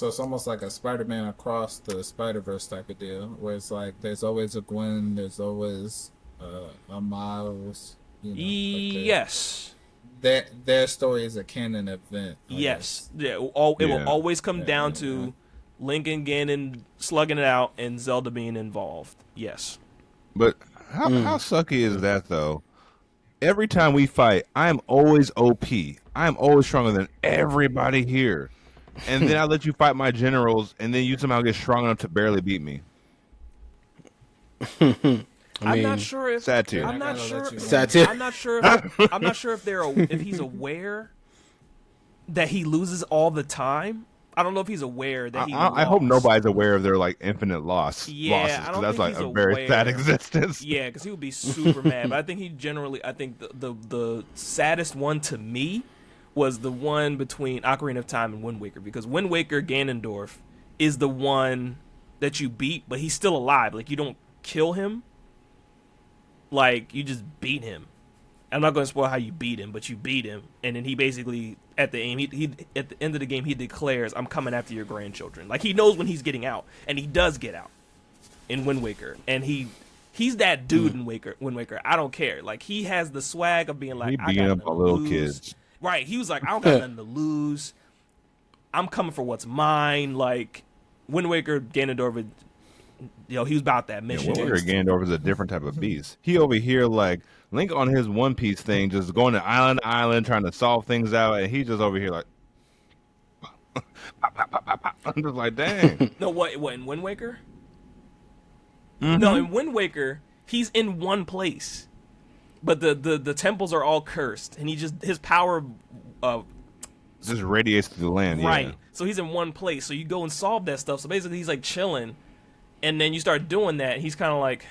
it's almost like a Spider-Man across the Spider-Verse type of deal, where it's like there's always a Gwen, there's always a Miles. Yes. Their story is a canon event. Yes. Yeah. It will always come down to Link and Ganon slugging it out, and Zelda being involved. Yes. But how sucky is that though? Every time we fight, I am always OP. I am always stronger than everybody here. And then I let you fight my generals, and then you somehow get strong enough to barely beat me. I'm not sure if sad too. I'm not sure. Sad too. I'm not sure. I'm not sure if he's aware that he loses all the time. I don't know if he's aware that he. I hope nobody's aware of their like infinite losses. Yeah, I don't that's think like he's a very aware. sad existence. Yeah, because he would be super mad. But I think I think the saddest one to me was the one between Ocarina of Time and Wind Waker, because Wind Waker Ganondorf is the one that you beat, but he's still alive. Like, you don't kill him. Like, you just beat him. I'm not going to spoil how you beat him, but you beat him, and then he basically at the end of the game he declares, "I'm coming after your grandchildren." Like, he knows when he's getting out, and he does get out in Wind Waker, and he's that dude in Wind Waker. I don't care. Like, he has the swag of being like, He I beating got up nothing a to little lose. kids. Right? He was like, I don't got nothing to lose. I'm coming for what's mine. Like, Wind Waker, Ganondorf, he was about that mission. Wind Waker Ganondorf is a different type of beast. He over here like Link on his One Piece thing, just going to island to island, trying to solve things out, and he just over here like, I'm just like, dang. No, what in Wind Waker? Mm-hmm. No, in Wind Waker, he's in one place, but the temples are all cursed, and his power, Just radiates through the land. right. Yeah. So he's in one place. So you go and solve that stuff. So basically, he's like chilling, and then you start doing that. And he's kind of like,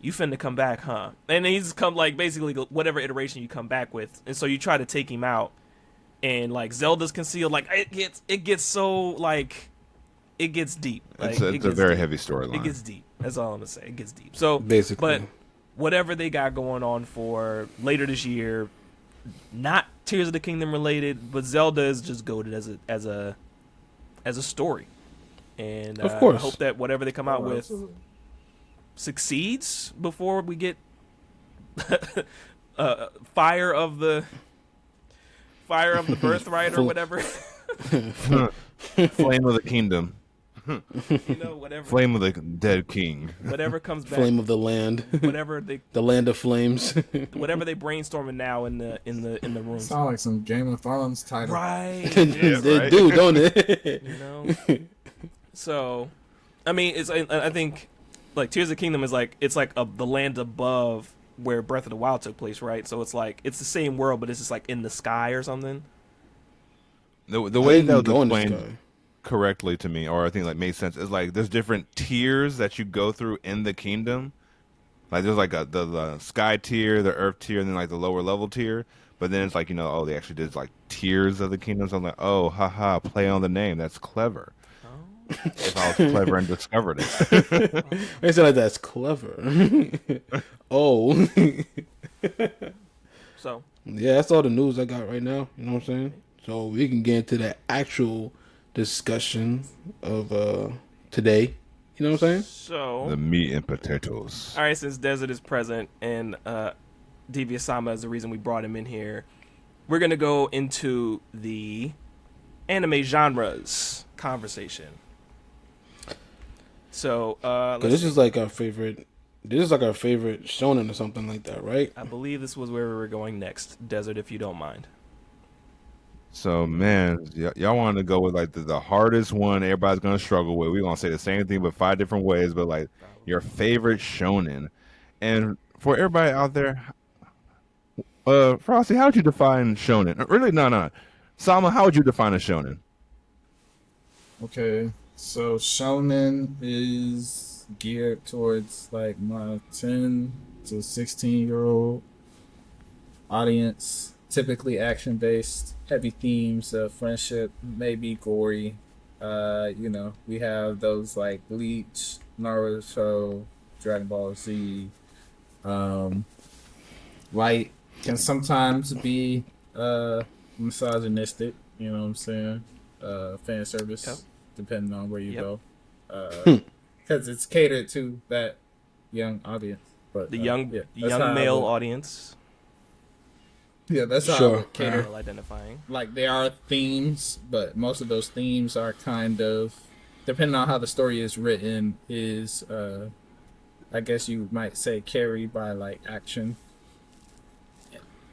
"You finna come back, huh?" And then he's come like basically whatever iteration you come back with, and so you try to take him out, and like Zelda's concealed. Like it gets so like it gets deep. Like, It's a very heavy storyline. It gets deep. That's all I'm gonna say. It gets deep. So Basically. but whatever they got going on for later this year, not Tears of the Kingdom related, but Zelda is just goated as a story, and Of course. I hope that whatever they come out with succeeds before we get fire of the birthright or whatever. Flame of the Kingdom. Whatever. Flame of the Dead King. Whatever comes back. Flame of the land. Whatever they. The land of flames. Whatever they brainstorming now in the room. Sound like some Game of Thrones title. Right. They right. do, don't it? So, I mean, I think like Tears of the Kingdom is like it's like the land above where Breath of the Wild took place, right? So it's like it's the same world, but it's just like in the sky or something. The way that was go in the explained sky. correctly to me, or I think like made sense, is like there's different tiers that you go through in the kingdom. Like there's like the sky tier, the earth tier, and then like the lower level tier. But then it's like, they actually did like tiers of the kingdom. So I'm like, oh, haha, play on the name. That's clever. If I was clever and discovered it. I said like that's clever. Oh. So Yeah, that's all the news I got right now. You know what I'm saying? So we can get into the actual discussion of today. You know what I'm saying? So The meat and potatoes. all right, since Desert is present and Devious Sama is the reason we brought him in here, we're gonna go into the anime genres conversation. So This is like our favorite. This is like our favorite shonen or something like that, right? I believe this was where we were going next, Desert, if you don't mind. So, man, y'all wanted to go with like the hardest one everybody's going to struggle with. We're going to say the same thing but 5 different ways, but like your favorite shonen. And for everybody out there, Frosty, how would you define shonen? Really? No. Sama, how would you define a shonen? Okay, so Shonen is geared towards like my 10 to 16-year-old audience. Typically action-based, heavy themes of friendship, maybe gory. We have those like Bleach, Naruto, Dragon Ball Z. Light can sometimes be misogynistic. You know what I'm saying? Fan service, Yep. depending on where you Yep. go. Because it's catered to that young audience. But The young that's how I male look. audience. Yeah, that's how I Sure. would cater. Well identifying. Like, there are themes, but most of those themes are kind of, depending on how the story is written, is I guess you might say carried by like action.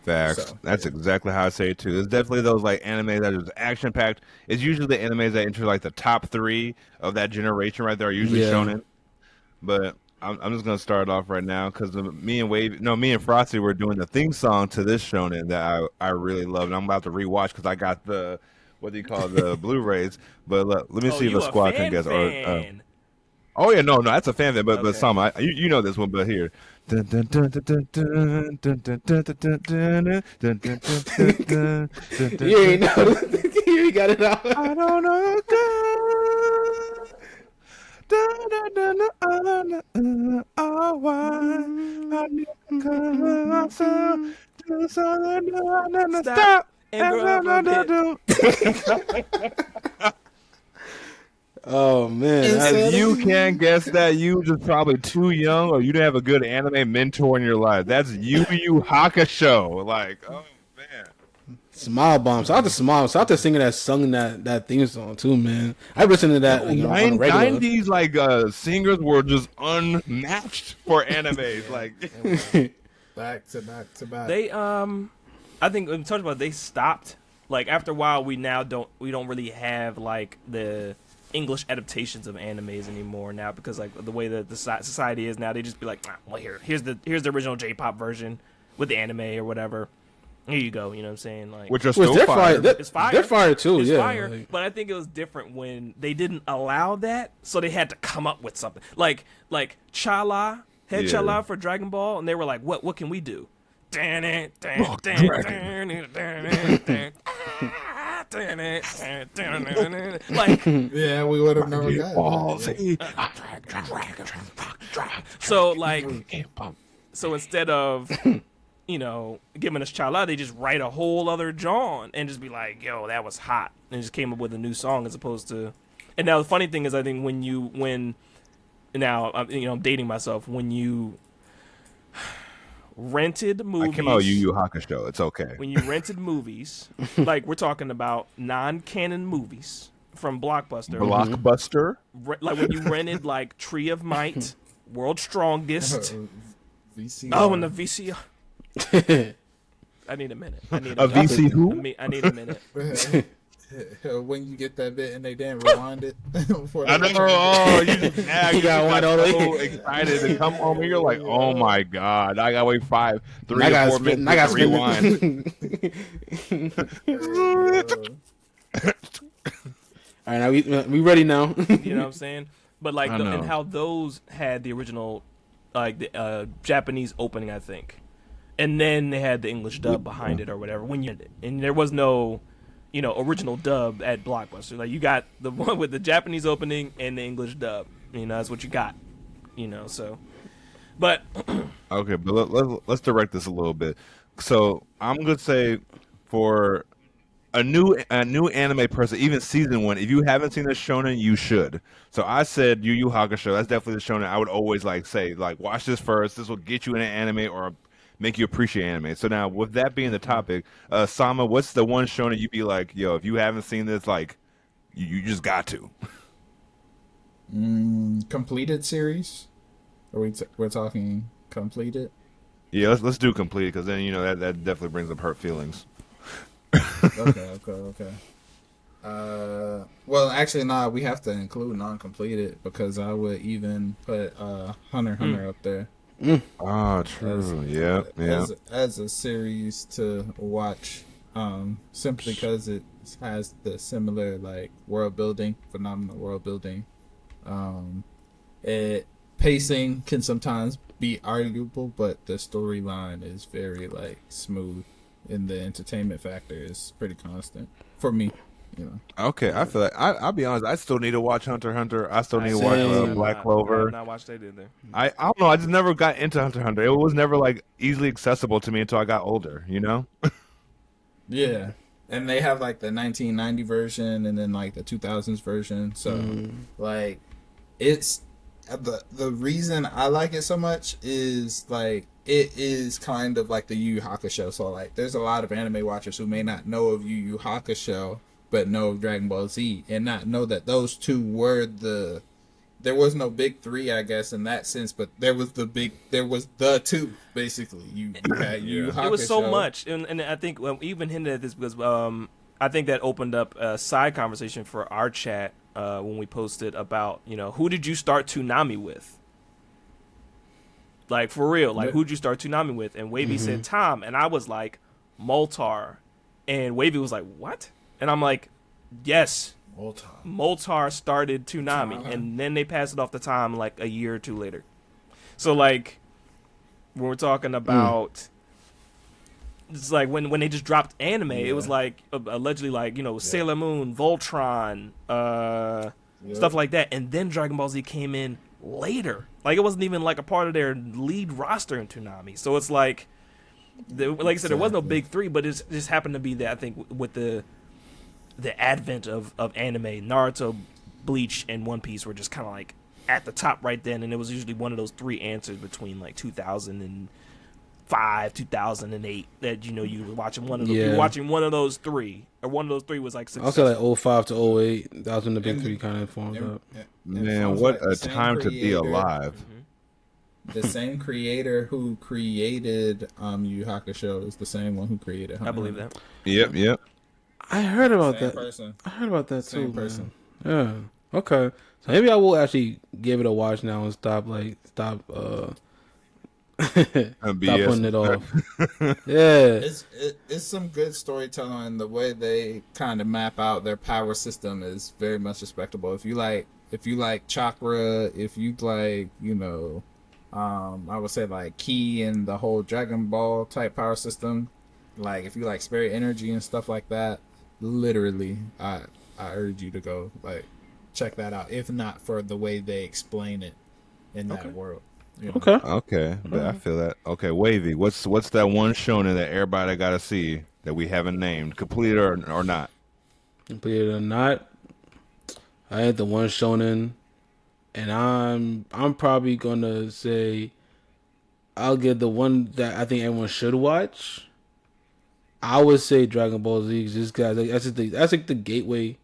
Facts. So, That's exactly how I say it too. There's definitely those like anime that is action packed. It's usually the animes that enter like the top 3 of that generation right there are usually Yeah. shonen. But I'm just gonna start off right now because me and Frosty were doing the theme song to this shonen that I really love, and I'm about to rewatch because I got the what do you call it, the Blu-rays. But let me see if you a squad can guess. Oh yeah, no, that's a fan thing, but Okay. some you know this one, but here. You You ain't know. You ain't got it out. I don't know. Stop and grow up a bit. Oh man. If you can't guess that, you just probably too young, or you didn't have a good anime mentor in your life. That's Yu Yu Hakusho. Like, oh man. Smile Bomb. Shout out to Smile. Shout out to singer that sung that theme song too, man. I listened to that on a regular. 90s like singers were just unmatched for animes. Like, back to back to back. They I think we talked about they stopped. Like after a while, we don't really have like the English adaptations of animes anymore now because like the way that the society is now, they just be like, well here's the original J-pop version with the anime or whatever. Here you go, you know what I'm saying? Like, which are still they're fire. it's fire. They're fire too. It's yeah. fire. Like, But I think it was different when they didn't allow that, so they had to come up with something. Like Chala had Chala for Dragon Ball, and they were like, what can we do? Like, yeah, we would have never got it. So instead of giving us Chala, they just write a whole other John and just be like, yo, that was hot, and just came up with a new song as opposed to. And now the funny thing is, I think I'm dating myself, when you rented movies. I came out with Yu Yu Hakusho. It's okay. When you rented movies, like we're talking about non-canon movies from Blockbuster. Blockbuster. Like when you rented like Tree of Might, World's Strongest. VCR. Oh, and the VCR. I need a minute. A VC who? I need a minute. When you get that bit and they didn't rewind it. I know. Oh, you just You got one so only. excited to come home and you're like, oh my god, I gotta wait 3 or 4 minutes I got to rewind. All right, now we ready now. You know what I'm saying? But like, I know. and how those had the original, like the Japanese opening, I think, and then they had the English dub behind it or whatever. And there was no, original dub at Blockbuster. Like you got the one with the Japanese opening and the English dub. That's what you got. So, but Okay, but let's direct this a little bit. So I'm gonna say for a new anime person, even season 1, if you haven't seen this shonen, you should. So I said Yu Yu Hakusho. That's definitely the shonen I would always say watch this first. This will get you into anime or make you appreciate anime. So now with that being the topic, Sama, what's the one shonen you'd be like, yo, if you haven't seen this, like you just got to. Completed series? We're talking completed? Yeah, let's do completed because then that definitely brings up hurt feelings. Okay. Well, actually, we have to include non-completed because I would even put Hunter x Hunter up there. Oh, true. Yeah. As a series to watch, simply because it has the similar phenomenal world building. Pacing can sometimes be arguable, but the storyline is very smooth, and the entertainment factor is pretty constant for me. Okay, I feel like I'll be honest. I still need to watch Hunter x Hunter. I still need to watch Black Clover. I have not watched that either. I don't know. I just never got into Hunter x Hunter. It was never easily accessible to me until I got older. Yeah, and they have the 1990 version and then the 2000s version. So it's the reason I like it so much is it is kind of like the Yu Yu Hakusho. So like, there's a lot of anime watchers who may not know of Yu Yu Hakusho, but know of Dragon Ball Z, and not know that those two were the. There was no big three, I guess, in that sense, but there was the two, basically. You had Yu Yu Hakusho. It was so much, and I think we even hinted at this because I think that opened up a side conversation for our chat when we posted about, who did you start Toonami with? Like, for real, like, who'd you start Toonami with? And Wavy said Tom, and I was like, Moltar. And Wavy was like, what? And I'm like, yes. Moltar started Toonami, and then they passed it off to Tom like a year or two later. So, like, when we're talking about... It's like when they just dropped anime, it was like allegedly like Sailor Moon, Voltron, stuff like that, and then Dragon Ball Z came in later. Like, it wasn't even like a part of their lead roster in Toonami. So it's like I said, there was no big three, but it just happened to be that I think with the advent of anime, Naruto, Bleach, and One Piece were just kind of like at the top right then, and it was usually one of those three answers between like 2005, 2008 that you were watching one of those. You were watching one of those three, or one of those three was like successful. I'll say like 05 to 08. That was when the big three kind of formed up. Man, what a time to be alive. The same creator who created Yu Yu Hakusho is the same one who created Hunter. I believe that. Yep. I heard about Same that. person. I heard about that Same too. person. Man. Yeah. Okay. So maybe I will actually give it a watch now and stop stop putting it off. Yeah. It's some good storytelling, and the way they kind of map out their power system is very much respectable. If you like chakra, if you like, I would say like Ki and the whole Dragon Ball type power system, like if you like spirit energy and stuff like that, literally I urge you to go like check that out, if not for the way they explain it in that world. Okay, but I feel that. Okay, Wavy, what's that one shonen that everybody got to see that we haven't named, completed or not? Completed or not, I had the one shonen, and I'm probably gonna say I'll get the one that I think everyone should watch. I would say Dragon Ball Z. Just guys, that's like the gateway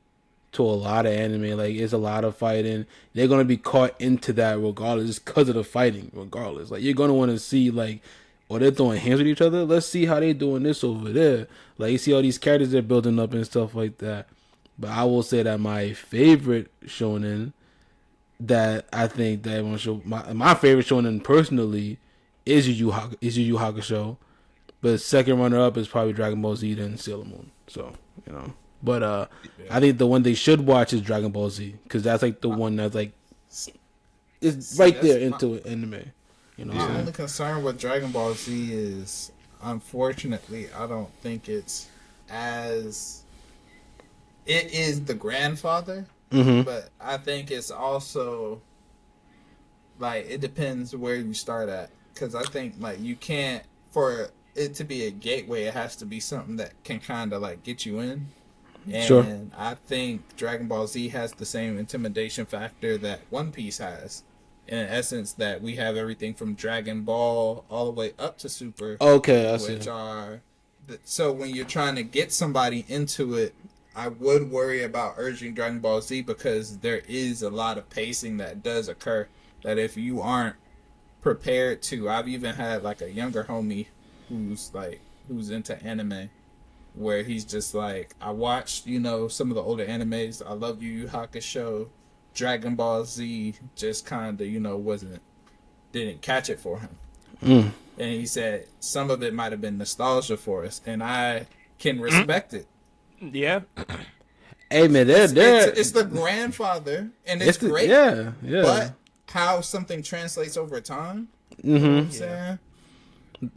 to a lot of anime. Like, it's a lot of fighting. They're gonna be caught into that regardless, just because of the fighting. Regardless, like, you're gonna want to see like, they're throwing hands with each other. Let's see how they doing this over there. Like, you see all these characters they're building up and stuff like that. But I will say that my favorite shonen that I think that everyone should, my favorite shonen personally is Yu Yu Hakusho. But second runner up is probably Dragon Ball Z, then Sailor Moon. So, But I think the one they should watch is Dragon Ball Z, because that's like the one that's like it's right there into an anime. My only concern with Dragon Ball Z is, unfortunately, I don't think it's as it is the grandfather, but I think it's also like it depends where you start at, because I think like you can't, for it to be a gateway, it has to be something that can kind of like get you in. And sure. I think Dragon Ball Z has the same intimidation factor that One Piece has. In essence, that we have everything from Dragon Ball all the way up to Super. Okay, I see. Which are... So when you're trying to get somebody into it, I would worry about urging Dragon Ball Z, because there is a lot of pacing that does occur that if you aren't prepared to... I've even had like a younger homie who's into anime, where he's just like, I watched, some of the older animes. I love Yu Yu Hakusho. Dragon Ball Z just kind of, didn't catch it for him. And he said some of it might have been nostalgia for us, and I can respect it. Yeah. Hey man, it's the grandfather, and it's great. Yeah. But how something translates over time, you know what I'm saying?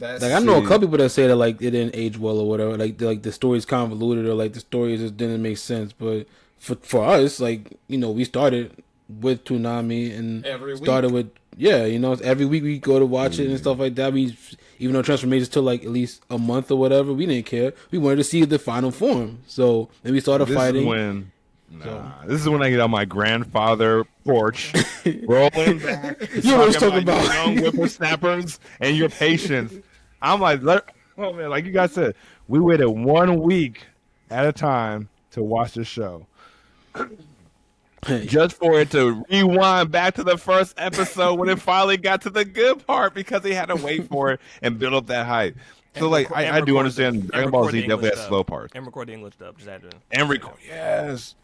Like, I know a couple people that say that like it didn't age well or whatever, like the story's convoluted, or like the story just didn't make sense. But for us, like, we started with Toonami and started with every week we go to watch it and stuff like that. We, even though Transformations took like at least a month or whatever, we didn't care. We wanted to see the final form, so then we started fighting. Nah, this is when I get on my grandfather porch, rolling back, You know what I'm talking about. young whippersnappers and your patience. I'm like, oh man, like you guys said, we waited 1 week at a time to watch the show. Just for it to rewind back to the first episode when it finally got to the good part because he had to wait for it and build up that hype. So, like, I do understand Dragon Ball Z definitely has slow parts. And record the English dub. Just had to. And record, yes.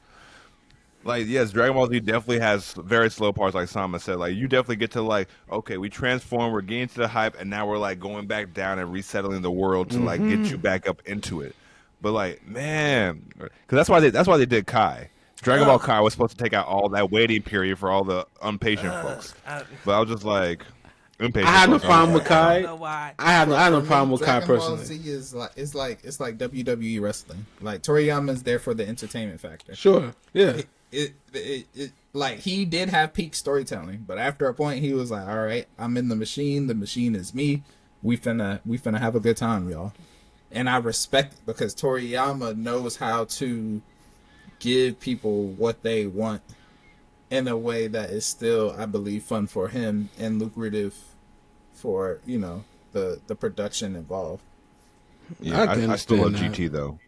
Like, yes, Dragon Ball Z definitely has very slow parts, like Sama said. Like, you definitely get to, like, okay, we transform, we're getting to the hype, and now we're, like, going back down and resettling the world to, like, get you back up into it. But, like, man, because that's why they did Kai. Dragon Ball Kai was supposed to take out all that waiting period for all the impatient folks. But I was just like, impatient. I had no problem with Kai. I had no problem with Kai Dragon Ball personally. Z is like it's like WWE wrestling. Like Toriyama's there for the entertainment factor. Sure, yeah. It like he did have peak storytelling, but after a point he was like, all right, I'm in the machine is me. We finna have a good time, y'all. And I respect it because Toriyama knows how to give people what they want in a way that is still, I believe, fun for him and lucrative for, you know, the production involved. Yeah, I still love GT though.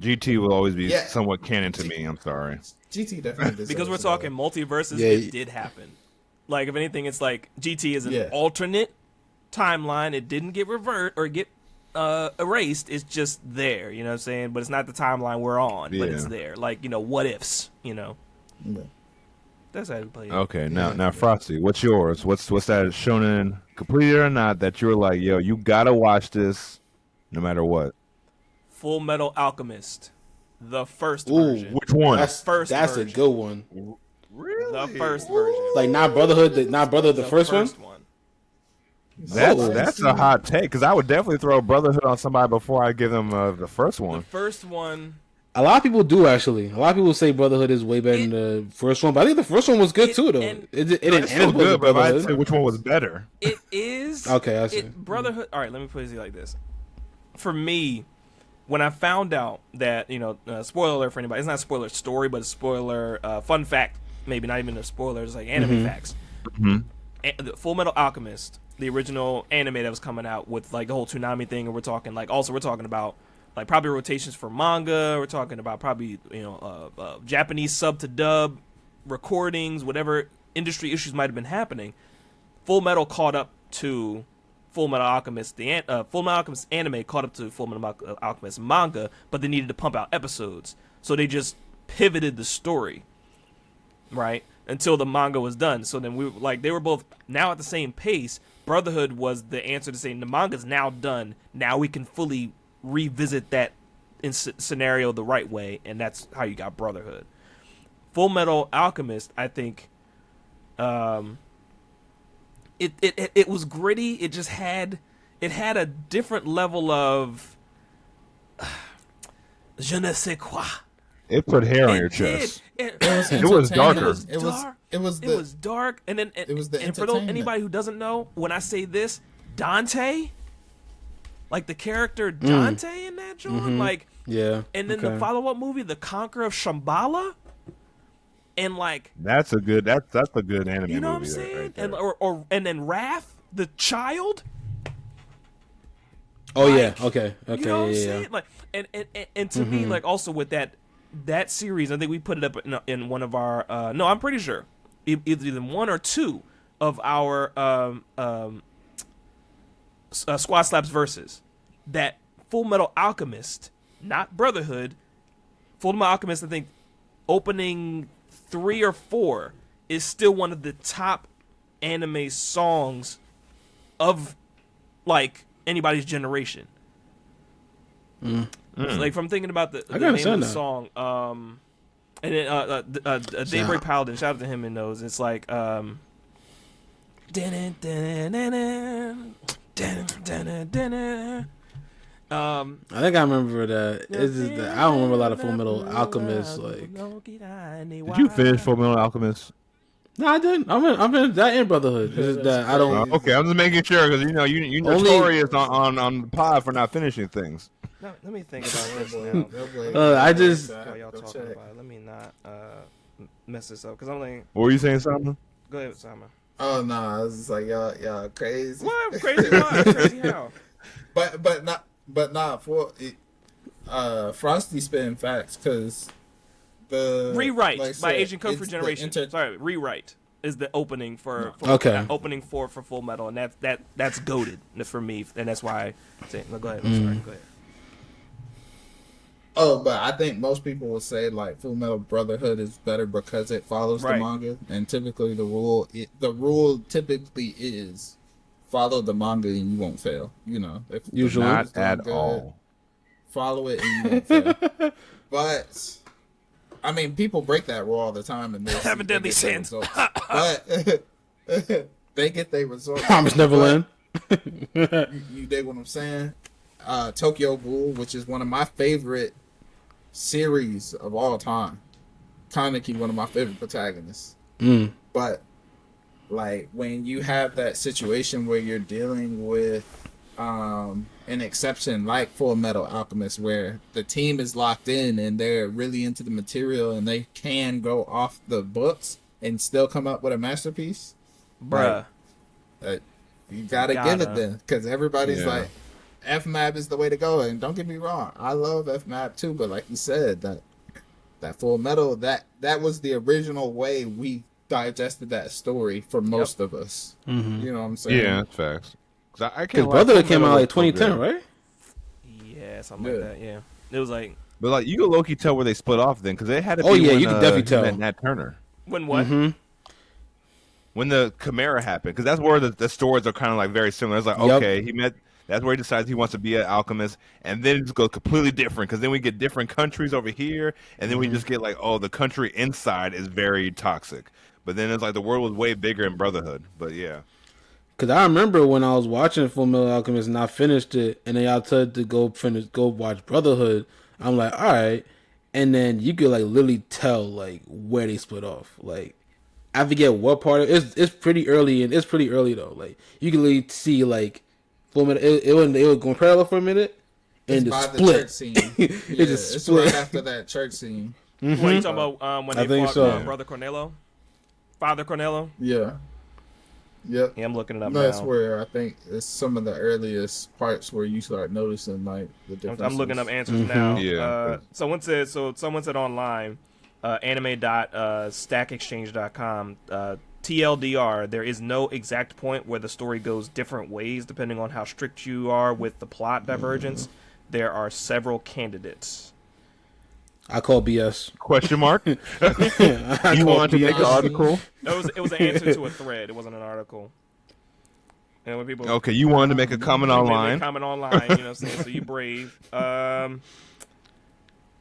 GT will always be somewhat canon to me. I'm sorry. GT definitely deserves Because we're talking multiverses, Yeah, it did happen. Like, if anything, it's like GT is an alternate timeline. It didn't get get erased. It's just there, you know what I'm saying? But it's not the timeline we're on, but it's there. Like, you know, what ifs, you know? Yeah. That's how you play it. Okay, now Frosty, what's yours? What's that shonen, completed or not, that you're like, yo, you gotta watch this no matter what? Full Metal Alchemist, the first version. Which one? That's version. a good one. Really? The first version. Like not Brotherhood, the first one. That's a hot take because I would definitely throw Brotherhood on somebody before I give them the first one. The first one. A lot of people do actually. A lot of people say Brotherhood is way better than the first one, but I think the first one was good too, though. It didn't end good, but I'd say Brotherhood. which one was better. It is. Okay, I see. Brotherhood. All right, let me put it like this. For me, when I found out that, you know, spoiler alert for anybody, it's not a spoiler story, but a spoiler fun fact. Maybe not even a spoiler. It's like anime facts. Full Metal Alchemist, the original anime that was coming out with like the whole tsunami thing, and we're talking about like probably rotations for manga. We're talking about probably, you know, Japanese sub to dub recordings, whatever industry issues might have been happening. Full Metal caught up to Full Metal Alchemist. Full Metal Alchemist anime caught up to Full Metal Alchemist manga, but they needed to pump out episodes, so they just pivoted the story, right, until the manga was done. So then they were both now at the same pace. Brotherhood was the answer to saying the manga's now done. Now we can fully revisit that scenario the right way, and that's how you got Brotherhood. Full Metal Alchemist, I think, it was gritty. It just had a different level of je ne sais quoi. It put hair on your chest. It was darker. It was dark, and then it was the and for anybody who doesn't know, when I say this, Dante, like the character Dante in that joint, like and then the follow-up movie, The Conqueror of Shambhala, and like that's a good anime movie. You know what I'm saying? Right, and then Wrath, the child. Oh yeah, okay. You know what I'm saying? Like, and to me, like, also with that series, I think we put it up in one of our no, I'm pretty sure either one or two of our Squad Slaps verses, that Full Metal Alchemist, not Brotherhood, Full Metal Alchemist, I think opening 3 or 4 is still one of the top anime songs of like anybody's generation. Like, from thinking about the name of the song, and then Daybreak Paladin, shout out to him in those. It's like I think I remember that. I don't remember a lot of Full Metal Alchemist. Like, did you finish Full Metal Alchemist? No, I didn't. I'm in that in Brotherhood. It's just that I don't. Okay, I'm just making sure because you're notorious on the pod for not finishing things. No, let me think about this now. I just. While y'all talking about it, let me not mess this up because I'm like. What were you saying, Simon? Go ahead, Simon. Oh no, I was just like y'all crazy. What crazy? Why? Crazy how? But not for Frosty spitting facts because the Rewrite like by said, Agent Code for it's Generation. Sorry, Rewrite is the opening for Okay. opening for Full Metal, and that's goated for me, and that's why. No, go ahead. I'm sorry. Go ahead. Oh, but I think most people will say like Full Metal Brotherhood is better because it follows the manga, and typically the rule typically is follow the manga and you won't fail. You know, if Usually not at good, all. Follow it and you won't fail. But I mean, people break that rule all the time, and they have a deadly sins. But they get their results. Promise Neverland. You dig what I'm saying? Tokyo Ghoul, which is one of my favorite series of all time. Kaneki, one of my favorite protagonists. But like when you have that situation where you're dealing with an exception like Full Metal Alchemist, where the team is locked in and they're really into the material and they can go off the books and still come up with a masterpiece, bruh. You gotta give it then, because everybody's like, FMAP is the way to go. And don't get me wrong, I love FMAP too, but like you said, that Full Metal, that was the original way we digested that story for most of us. Mm-hmm. You know what I'm saying? Yeah, that's facts. Because Brotherhood came out like 2010, right? Yeah, something like that. Yeah, it was like. But like you could low-key tell where they split off then, because they had to. Oh yeah, you can definitely tell. Nat Turner. When what? Mm-hmm. When the Chimera happened, because that's where the stories are kind of like very similar. It's like okay, he met. That's where he decides he wants to be an alchemist, and then it just goes completely different. Because then we get different countries over here, and then we just get like, oh, the country inside is very toxic. But then it's like the world was way bigger in Brotherhood. But yeah. Because I remember when I was watching Full Metal Alchemist and I finished it, and then y'all told to go watch Brotherhood. I'm like, all right, and then you could like literally tell like where they split off. Like I forget what part. It's pretty early, and it's pretty early though. Like you can literally see like Full Metal. It was going parallel for a minute, and it's just by split. The church scene. It just it's split right after that church scene. Mm-hmm. What are you talking about? When they fought Brother Cornello, Father Cornello? Yeah. Yep. Yeah, I'm looking it up now. That's where I think it's some of the earliest parts where you start noticing like the differences. I'm looking up answers now. Yeah. Someone said online, anime.stackexchange.com, TLDR, there is no exact point where the story goes different ways depending on how strict you are with the plot divergence. There are several candidates. I call BS. Question mark? You want to make an article? It was an answer to a thread. It wasn't an article. And when people okay, you wanted to make a comment online. Comment online, you know what I'm saying? So you brave.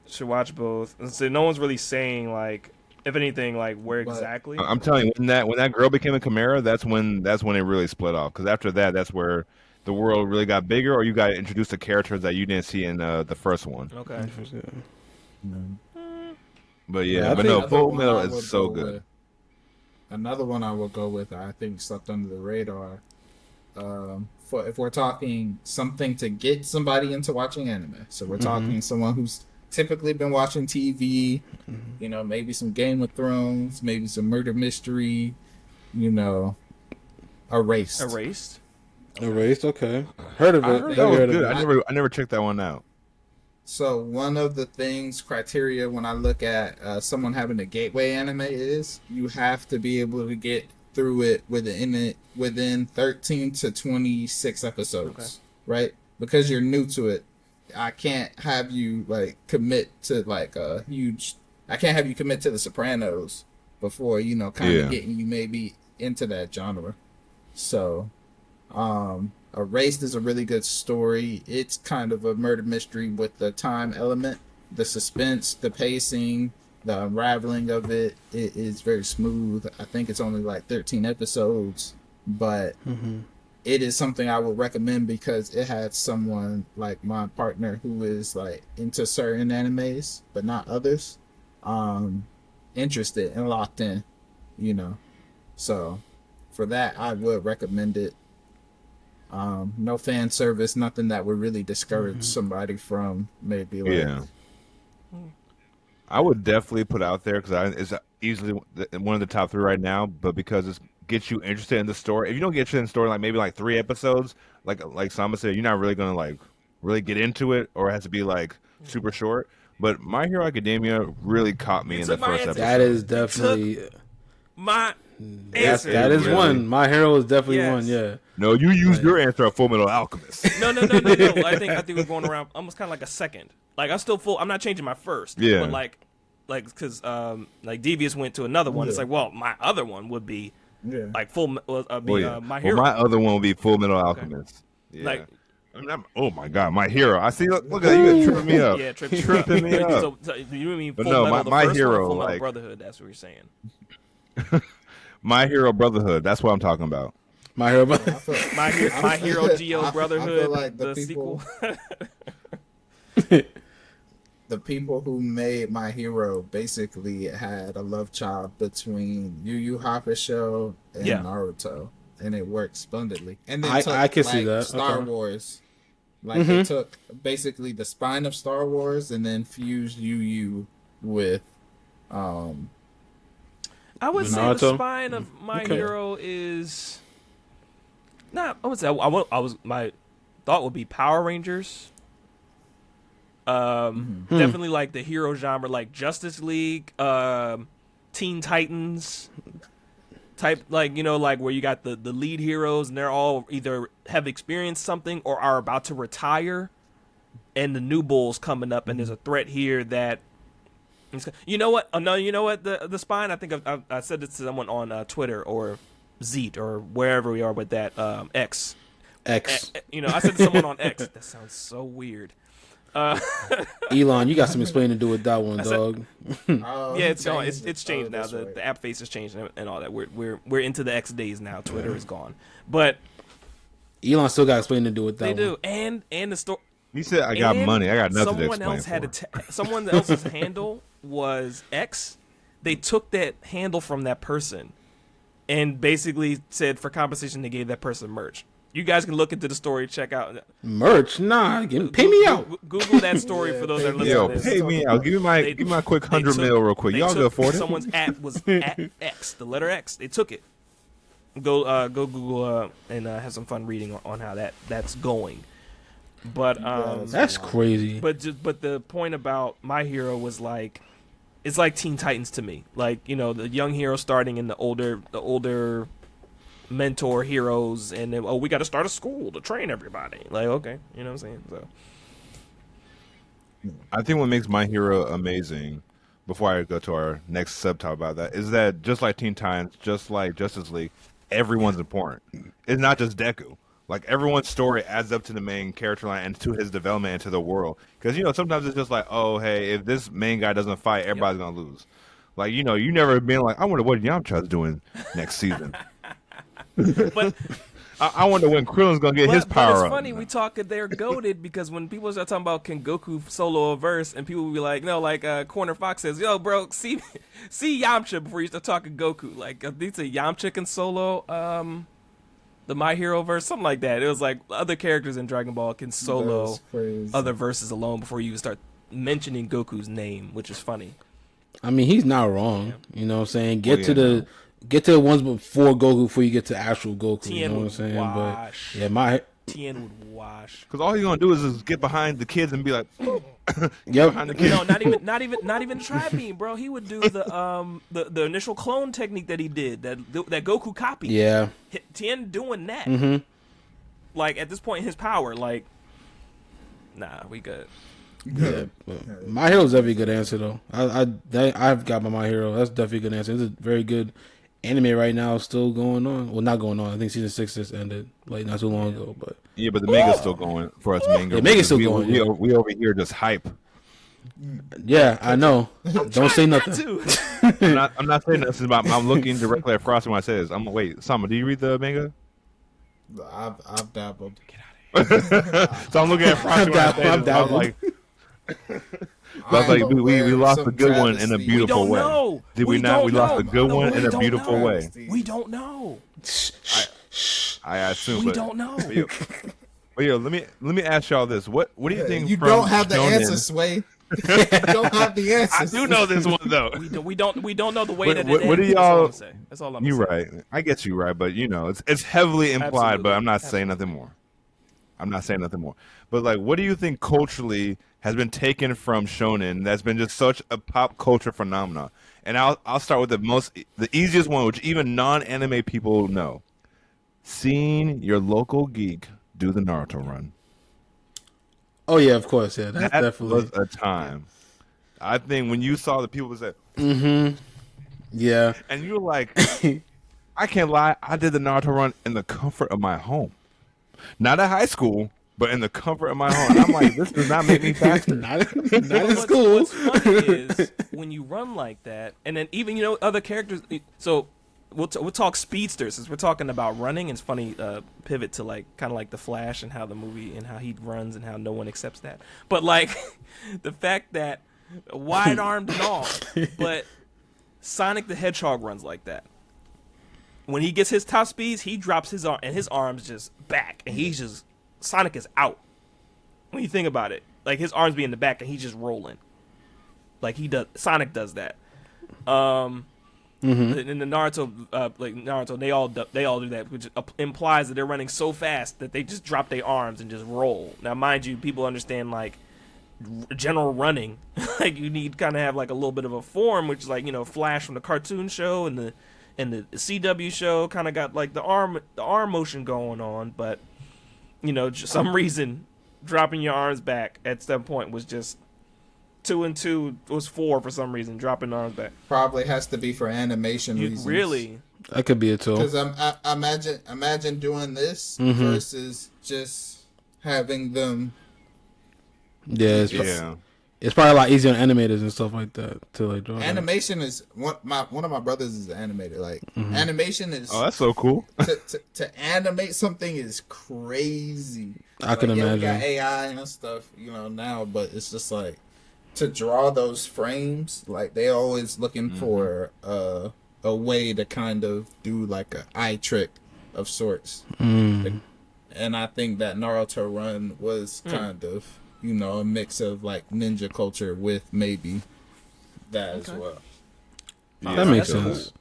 Should watch both. And so no one's really saying like, if anything, like where exactly. I'm telling you, when that girl became a Chimera, that's when it really split off. Because after that, that's where the world really got bigger, or you got introduced to characters that you didn't see in the first one. Okay. But yeah, but no, Full Metal is so good. Another one I will go with, I think, slept under the radar. If we're talking something to get somebody into watching anime, so we're talking someone who's typically been watching TV, you know, maybe some Game of Thrones, maybe some murder mystery, you know, Erased. Erased, okay. Heard of it. That was good. I never checked that one out. So one of the things, criteria when I look at someone having a gateway anime is you have to be able to get through it within 13 to 26 episodes, right? Because you're new to it, I can't have you like commit to like I can't have you commit to The Sopranos before, you know, kind of getting you maybe into that genre. So, Erased is a really good story. It's kind of a murder mystery with the time element, the suspense, the pacing, the unraveling of it. It is very smooth. I think it's only like 13 episodes, but it is something I would recommend because it had someone like my partner who is like into certain animes, but not others, interested and locked in, you know. So for that, I would recommend it. No fan service, nothing that would really discourage somebody from maybe like. Yeah. I would definitely put out there because it's easily one of the top 3 right now. But because it gets you interested in the story, if you don't get interested in the story, like maybe like 3 episodes, like Sama said, you're not really gonna like really get into it, or it has to be like super short. But My Hero Academia really caught me in the first episode. That is definitely my answer. That is really one. My Hero is definitely one. Yeah. No, you used your answer at Full Metal Alchemist. No. I think we're going around almost kind of like a second. Like I'm not changing my first. Yeah. But like because like Devious went to another one. It's like, well, my other one would be like My Hero. Well, my other one would be Full Metal Alchemist. Yeah. Like. Oh my God, My Hero! I see. Look at you, tripping me up. Yeah, tripping me up. So you mean But Full no, Metal, My the first Hero, one, Full Metal like Brotherhood? That's what you're saying. My Hero Brotherhood. That's what I'm talking about. My Hero. My Hero Geo Brotherhood. I feel like the sequel. The people who made My Hero basically had a love child between Yu Yu Hakusho and Naruto, and it worked splendidly. And then I can see that. Star Wars. Like they took basically the spine of Star Wars and then fused Yu Yu with I would say the spine of My Hero is not. I would say my thought would be Power Rangers. Definitely like the hero genre, like Justice League, Teen Titans type, like like where you got the lead heroes and they're all either have experienced something or are about to retire, and the new bulls coming up, and there's a threat here that. You know what? The spine. I think I said this to someone on Twitter or Zeet or wherever we are with that X. I said to someone on X. That sounds so weird. Elon, you got some explaining to do with that one, dog. Yeah, it's gone. It's changed now. The app face has changed and all that. We're into the X days now. Twitter is gone, but Elon still got explaining to do with that. They one. do, and the story. He said, "I got money. I got nothing to explain." Someone else's handle was X. They took that handle from that person, and basically said for compensation they gave that person merch. You guys can look into the story, check out merch. Nah, pay me out. Google that story for those that are listening. Yo, pay me out. Give me my quick 100 mil real quick. Y'all can afford it. Someone's at was at X, the letter X. They took it. Go Google and have some fun reading on how that's going. But that's crazy. But the point about My Hero was like, it's like Teen Titans to me. Like the young hero starting in the older mentor heroes, and then we got to start a school to train everybody. Like, okay, you know what I'm saying? So I think what makes My Hero amazing, before I go to our next subtopic about that, is that just like Teen Titans, just like Justice League, everyone's important. It's not just Deku. Like, everyone's story adds up to the main character line and to his development into the world. Because, sometimes it's just like, oh, hey, if this main guy doesn't fight, everybody's going to lose. Like, you never been like, I wonder what Yamcha's doing next season. But I wonder when Krillin's going to get his power up. It's funny, we talk that they're goated because when people start talking about can Goku solo a verse, and people will be like, no, like Corner Fox says, yo, bro, see Yamcha before you start talking Goku. Like, I think it's a Yamcha can solo the My Hero verse, something like that. It was like other characters in Dragon Ball can solo other verses alone before you even start mentioning Goku's name, which is funny. I mean, he's not wrong. Yeah. You know what I'm saying? Get to the ones before Goku before you get to actual Goku. Tien, you know what I'm saying? Wash. But yeah, Tien would wash. Because all he's gonna do is get behind the kids and be like, yep. Behind the kids. No, not even try me, bro. He would do the initial clone technique that he did that Goku copied. Yeah. Tien doing that. Mm-hmm. Like at this point, his power, like, nah, we good. Yeah, My Hero's definitely a good answer though. I've got My Hero. That's definitely a good answer. It's a very good anime right now, still going on. Well, not going on. I think season 6 just ended like not too long ago. But yeah, but the manga's still going for us. Manga. The manga's still going. We over here just hype. Yeah, I know. Don't say nothing. I'm not saying this. I'm looking directly at Frosty when I say this. Wait, Sama, do you read the manga? I've dabbled. So I'm looking at Frosty when I say this. I'm like, we lost a good one in a beautiful way. Know. Did we not? We lost a good one in a beautiful way. We don't know. I assume. We don't know. But yo, let me ask y'all this: What do you think? You don't have the answer, Sway. You don't have the answer. I do know this one though. We don't know the way that it what do ends. y'all? That's all I'm saying. You're right. I get you right, but it's heavily implied. Absolutely. But I'm not saying nothing more. But like, what do you think culturally has been taken from Shonen that's been just such a pop culture phenomenon? And I'll start with the easiest one, which even non-anime people know. Seeing your local geek do the Naruto run. Oh yeah, of course, yeah. That definitely was a time. I think when you saw the people say, yeah, and you were like, I can't lie, I did the Naruto run in the comfort of my home, not at high school, but in the comfort of my home. And I'm like, this does not make me faster. not in school. What's funny is when you run like that, and then even other characters. So we'll talk speedsters since we're talking about running. It's funny pivot to like kind of like the Flash and how the movie and how he runs and how no one accepts that. But like the fact that wide armed and all, but Sonic the Hedgehog runs like that. When he gets his top speeds, he drops his arm and his arms just back, and he's just Sonic is out. When you think about it, like his arms be in the back and he's just rolling, like he does. Sonic does that. In the Naruto, they all do that, which implies that they're running so fast that they just drop their arms and just roll. Now, mind you, people understand like general running, like you need kind of have like a little bit of a form, which is like Flash from the cartoon show and the CW show kind of got like the arm motion going on, but some reason dropping your arms back at some point was just 2 and 2 was 4 for some reason. Dropping arms back probably has to be for animation reasons. Really, that could be it too. Because imagine doing this versus just having them. Yeah, it's probably a lot easier on animators and stuff like that to like draw. Animation is one of my brothers is an animator. Like animation is. Oh, that's so cool. To animate something is crazy. I can imagine. We got AI and stuff, now, but it's just like to draw those frames. Like they always looking for a way to kind of do like an eye trick of sorts. And I think that Naruto run was kind of. A mix of like ninja culture with maybe that as well. Yeah, that makes sense. Cool.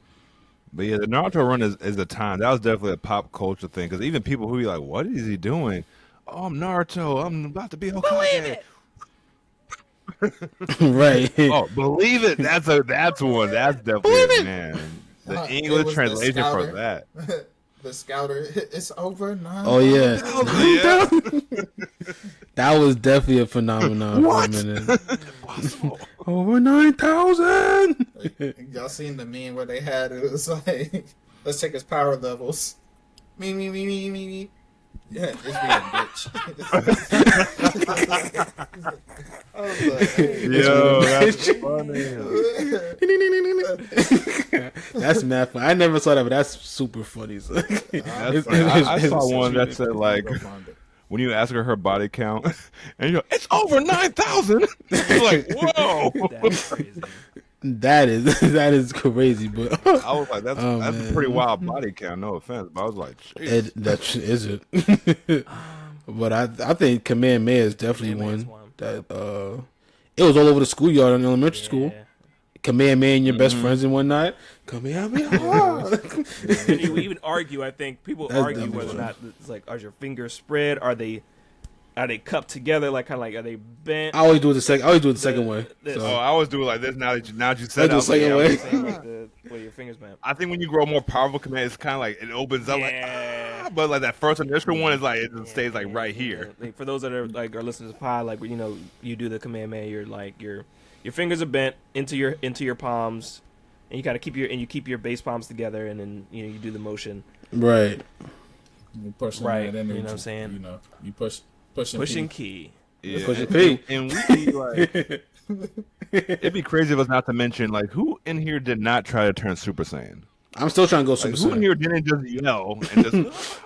But yeah, the Naruto run is a time. That was definitely a pop culture thing. Because even people who be like, what is he doing? Oh, I'm Naruto. I'm about to be Hokage. Right. Oh, believe it. That's one. That's definitely man. The English translation for that. The scouter, it's over 9. Oh yeah. That was definitely a phenomenon for a minute. Over 9,000. Y'all seen the meme where they had it was like, let's check his power levels. Me. Yeah, it's being a bitch. Yo, that's funny. That's mad funny. I never saw that, but that's super funny. So. I saw one that said like, when you ask her body count, and you're like, it's over 9,000. You're like, whoa. That's crazy. That is crazy, but I was like, that's a pretty wild body count. No offense, but I was like, that is it. But I think Kamehameha is definitely one that it was all over the schoolyard in elementary school. Kamehameha and your best friends in one night. Kamehameha. And you even argue. I think people argue whether or not it's like, are your fingers spread? Are they cupped together? Like kind of like, are they bent? I always do it the second way. So. Oh, I always do it like this. Now that you said it, like, way. Like the way your fingers bent. I think when you grow more powerful, command, it's kind of like it opens up, but like that first initial one is like it just stays like right here. Like, for those that are like are listening to the pod, like you do the Kamehameha, you're like your fingers are bent into your palms, and you gotta keep your base palms together, and then you do the motion. Right. You push right. That energy, you know what I'm saying? You pushing key. Yeah. Pushing P. And we like it'd be crazy if us not to mention like who in here did not try to turn Super Saiyan. I'm still trying to go Super Saiyan. Who in here didn't just yell and just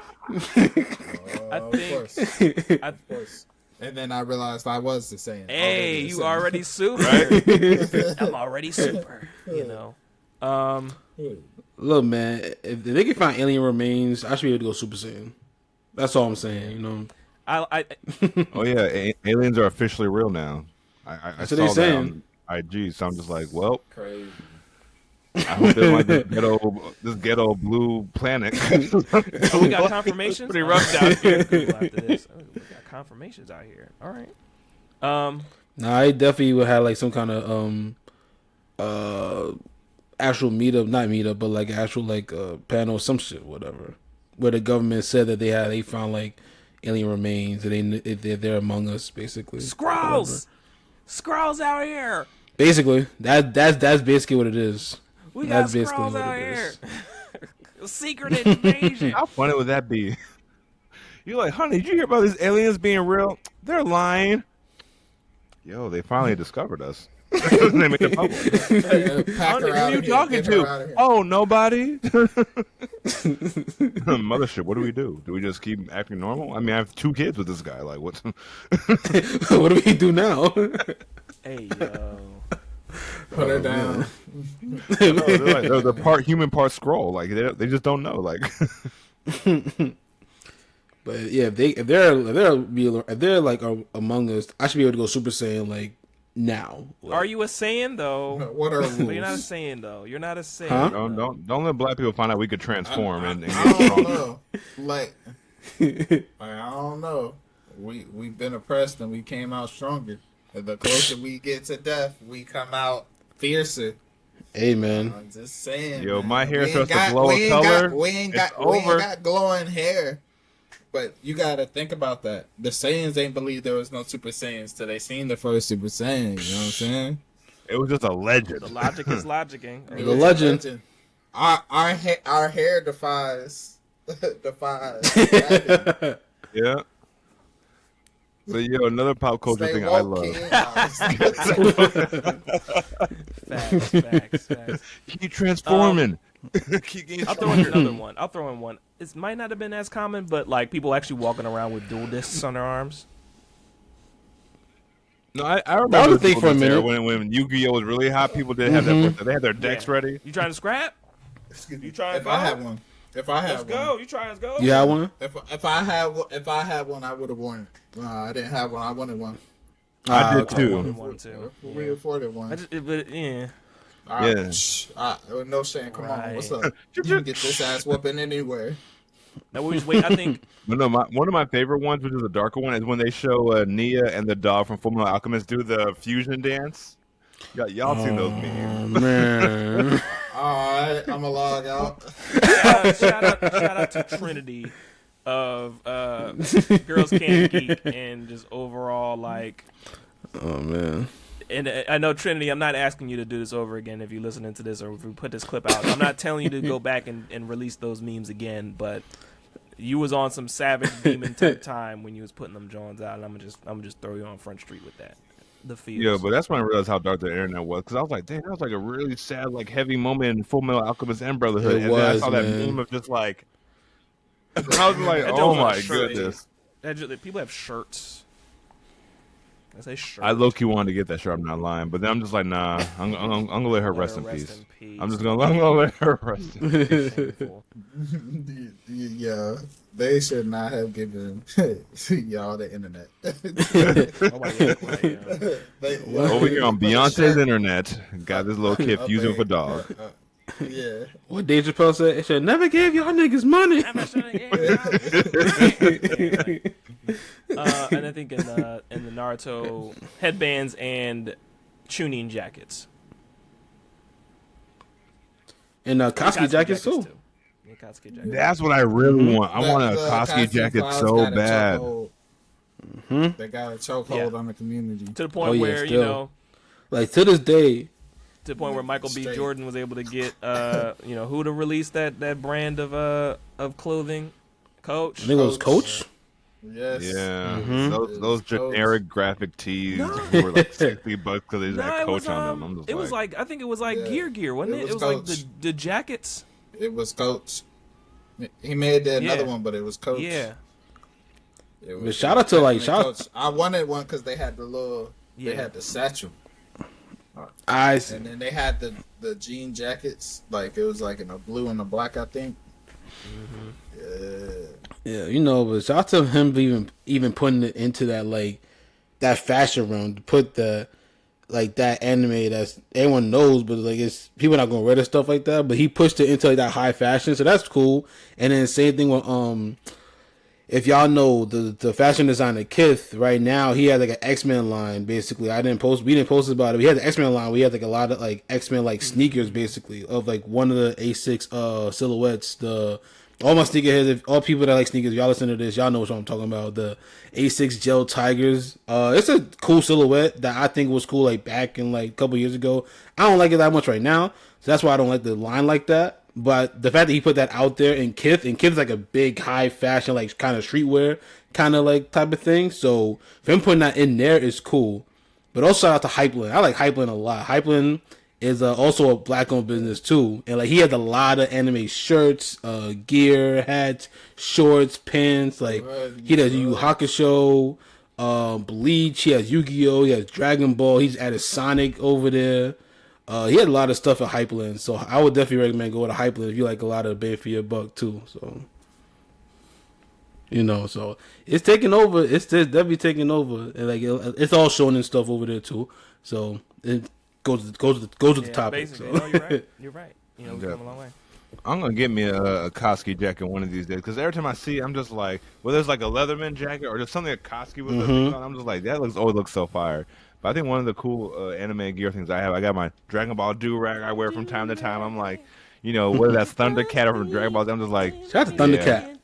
I think. Of course. And then I realized I was the Saiyan. Hey, you already super. I'm already super. You know. Look, man, if they can find alien remains, I should be able to go Super Saiyan. That's all I'm saying. You know. I Oh yeah, aliens are officially real now. I That's saw what they that saying. on IG, so I'm just like, well, Crazy. I hope they like this ghetto blue planet. we got confirmations. Pretty rough down here. Google after this. Oh, we got confirmations out here. All right. Nah, I definitely would have like some kind of actual not meetup, but like actual like panel, some shit, whatever, where the government said that they found like alien remains and they're among us, basically. Skrulls out here. Basically, that's basically what it is. We got That's basically Skrulls what out it here. is. Secret invasion. How funny would that be? You're like, honey, did you hear about these aliens being real? They're lying. Yo, they finally discovered us. They made it public. Pack Who her are out you of here. talking Get her out of to? here. Oh, nobody. Mothership. What do we do? Do we just keep acting normal? I mean, I have 2 kids with this guy. Like, what? What do we do now? Hey yo. Put her down. They're part human, part scroll. Like they just don't know. Like, But yeah, if they're like among us, I should be able to go Super Saiyan like now. Like, Are you a Saiyan though? What are But you're not a rules? Saiyan though. You're not a Saiyan. Huh? don't let black people find out we could transform and I get don't stronger. know. Like I don't know. We've been oppressed and we came out stronger. And the closer we get to death, we come out fiercer. Hey man, I'm just saying. Yo, man. my hair We ain't starts to got- glow we a ain't color. got- We ain't It's got over. glowing hair. But you gotta think about that. The Saiyans ain't believe there was no Super Saiyans till they seen the first Super Saiyan. You know what I'm saying? It was just a legend. The logic is logicking. It The was a legend. Our hair defies gravity. Yeah. But yo, another pop culture Stay thing I woke, love. kid. Facts. Keep transforming. Keep getting I'll throw in another one. I'll throw in one. It might not have been as common, but like people actually walking around with dual discs on their arms. No, I That remember was a thing for a this era minute. when Yu-Gi-Oh was really hot. People did have their they had their decks Yeah. ready. You trying to scrap? You trying to If go? I had one. Let's go. You trying to go? you have one? If I had one, I would have worn it. I didn't have one. I wanted one. I did okay. too. One too. We afforded one. But yeah. No saying, come on, Right. what's up? You can get this ass whooping anywhere. Now we just wait. I think But no, one of my favorite ones, which is a darker one, is when they show Nia and the dog from Fullmetal Alchemist do the fusion dance. Y'all seen those memes? Man. Alright, I'm a log out. shout out to Trinity of Girls Can't Geek and just overall like. Oh man. And I know Trinity, I'm not asking you to do this over again if you're listening to this or if we put this clip out. I'm not telling you to go back and release those memes again, but you was on some savage demon type time when you was putting them Jones out, and I'm gonna just throw you on Front Street with that. The feels. Yeah, but that's when I realized how dark the internet was, because I was like, dang, that was like a really sad, like heavy moment in Fullmetal Alchemist and Brotherhood. It And then I was, saw that man. meme of just like, I was like, That oh joke's on my a shirt. goodness. People have shirts. I say shirt. I low key wanted to get that shirt. I'm not lying, but then I'm just like, nah, I'm gonna let her rest in peace. I'm gonna let her rest in peace. Shameful. Yeah, they should not have given y'all the internet. Nobody act like, Over here on Beyonce's internet, got this little kid Up fusing there. with a dog. Yeah. What Dave Chappelle said? It should never give y'all niggas money. And I think in the Naruto headbands and tuning jackets. And Katsuki jackets too. Yeah, Katsuki jackets. That's what I really want. I want a The Koski jacket Files so got a bad. chokehold. They got a chokehold Yeah. on the community. To the point Oh, yeah, where still. Like to this day, to the point where Michael B. Straight. Jordan was able to get who to release that brand of clothing, Coach. I think it was Coach. Yes. Yeah, Mhm. those generic graphic tees were like $60 because they just had it Coach was on them. I'm just it was like I think it was like Yeah. Gear, wasn't it? It It was was like Coach. the jackets. It was Coach. He made another Yeah. one, but it was Coach. Yeah. But shout out to like I wanted one because they had the little, they had the satchel. And then they had the jean jackets, like it was like in a blue and a black, I think. Yeah, you know, but shout out to him even putting it into that like that fashion realm to put the like that anime that's everyone knows, but like it's people not gonna read it stuff like that. But he pushed it into like that high fashion, so that's cool. And then same thing with if y'all know the fashion designer Kith right now, he had like an X-Men line basically. We didn't post about it. We had the X-Men line. We had like a lot of like X-Men like sneakers basically of like one of the A6 silhouettes. All my sneakerheads, all people that like sneakers, y'all listen to this, y'all know what I'm talking about. The A6 Gel Tigers. It's a cool silhouette that I think was cool like back in like a couple years ago. I don't like it that much right now, so that's why I don't like the line like that. But the fact that he put that out there in Kith's like a big high fashion, like kind of streetwear kind of like type of thing. So for him putting that in there is cool. But also shout out to Hypeland. I like Hypeland a lot. Hypeland is also a black owned business too. And like he has a lot of anime shirts, gear, hats, shorts, pants. Like he does Yu Yu Hakusho, Bleach. He has Yu-Gi-Oh. He has Dragon Ball. He's added Sonic over there. He had a lot of stuff at Hypeland, so I would definitely recommend going to Hypeland if you like a lot of bang for your buck too. So, you know, so it's taking over. It's definitely taking over, and like it's all Shonen stuff over there too. So it goes with the topic. Basically, So. no, you're right. You're right. You know, we've come a long way. I'm gonna get me a Koski jacket one of these days because every time I see it, I'm just like, whether it's like a Leatherman jacket or just something that Koski was on, I'm just like, that always looks so fire. But I think one of the cool anime gear things I got my Dragon Ball do-rag I wear from time to time. I'm like, you know, whether that's Thundercat or from Dragon Ball, I'm just like, shout out to Thundercat.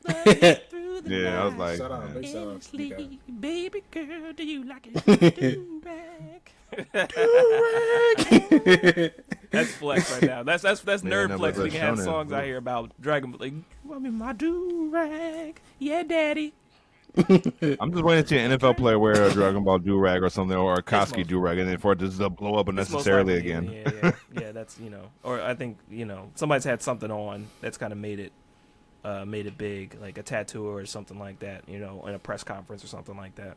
Yeah, I was like, shout out, big shout out to the guy. Baby girl, do you like it? Do-rag. That's flex right now. That's nerd flex. We can have songs I hear about Dragon Ball. Like, I mean, my do-rag. Yeah, daddy. I'm just waiting to see an NFL player wear a Dragon Ball do-rag or something, or a Koski do-rag, and then for it to just blow up unnecessarily again. Yeah, that's, you know, or I think, you know, somebody's had something on that's kind of made it big, like a tattoo or something like that, you know, in a press conference or something like that.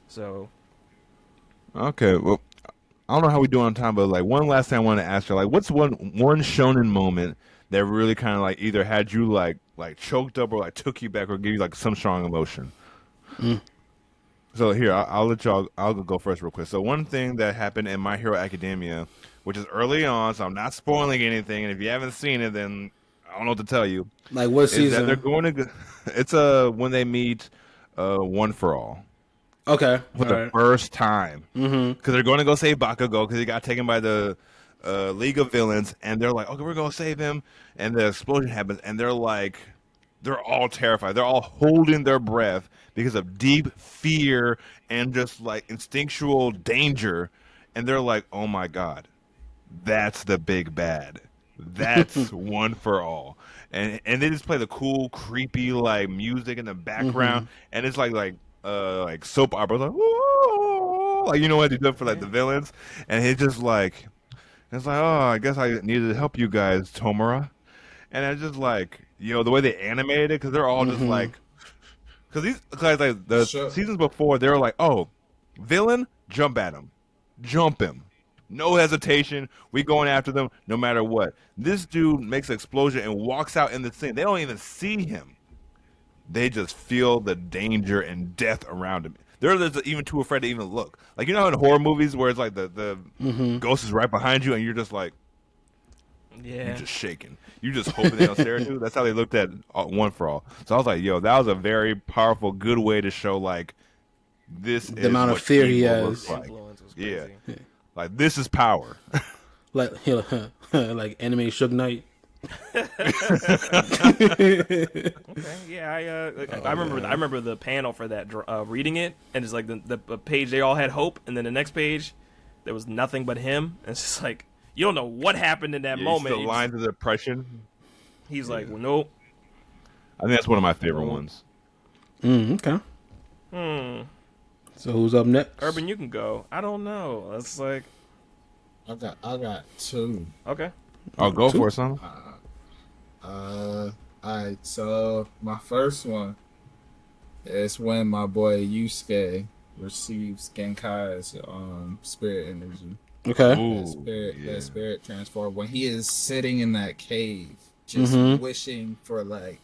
So, okay, well, I don't know how we do on time, but like one last thing I want to ask you, like, what's one Shonen moment that really kind of like either had you like choked up or like took you back or gave you like some strong emotion? So here, I'll let y'all. I'll go first real quick. So one thing that happened in My Hero Academia, which is early on, so I'm not spoiling anything, and if you haven't seen it, then I don't know what to tell you. Like what season? That they're going to. It's when they meet One for All. Okay, for the first time, because they're going to go save Bakugo because he got taken by the League of Villains, and they're like, okay, we're going to save him, and the explosion happens, and they're like, they're all terrified. They're all holding their breath because of deep fear and just like instinctual danger, and they're like, oh my God, that's the big bad. That's One for All. And they just play the cool, creepy like music in the background, and it's like soap opera, like, whoa, like, you know what they do for like the villains, and he's just like, it's like, oh, I guess I needed to help you guys, Tomura. And it's just like, you know, the way they animated it, because they're all just like, because like the seasons before, they were like, oh, villain, jump at him, jump him, no hesitation, we going after them no matter what. This dude makes an explosion and walks out in the scene. They don't even see him. They just feel the danger and death around him. They're just even too afraid to even look. Like, you know, in horror movies where it's like the ghost is right behind you and you're just like, you're just shaking. You're just hoping they don't stare at you. That's how they looked at One for All. So I was like, yo, that was a very powerful, good way to show like this the amount of fear he has. Like. Yeah, like this is power. like like anime Suge Knight. Okay, yeah, I remember the panel for that, reading it, and it's like the page they all had hope, and then the next page there was nothing but him. And it's just like, you don't know what happened in that moment. The lines of depression. He's like, well, nope. I think that's one of my favorite ones. Okay. So who's up next? Urban, you can go. I don't know. It's like, I got two. Okay. I'll go for it, son. Alright, so my first one It's when my boy Yusuke receives Genkai's spirit energy. Okay. That spirit transform when he is sitting in that cave, just wishing for like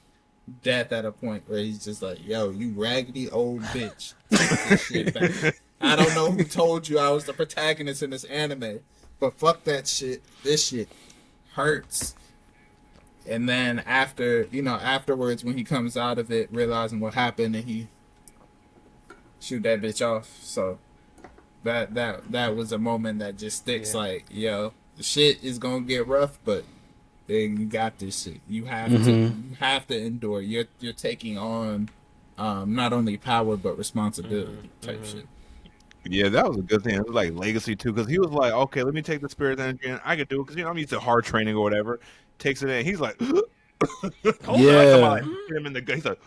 death at a point where he's just like, "Yo, you raggedy old bitch, take this shit back. I don't know who told you I was the protagonist in this anime, but fuck that shit. This shit hurts." And then afterwards, when he comes out of it, realizing what happened, and he shoot that bitch off. So that was a moment that just sticks. Like, yo, the shit is gonna get rough, but then you got this shit. You have to endure. You're taking on not only power but responsibility type shit. Yeah, that was a good thing. It was like legacy too, because he was like, okay, let me take the spirit energy and I can do it because I'm used to hard training or whatever. Takes it in. He's like, Yeah. hit him in the gut. He's like,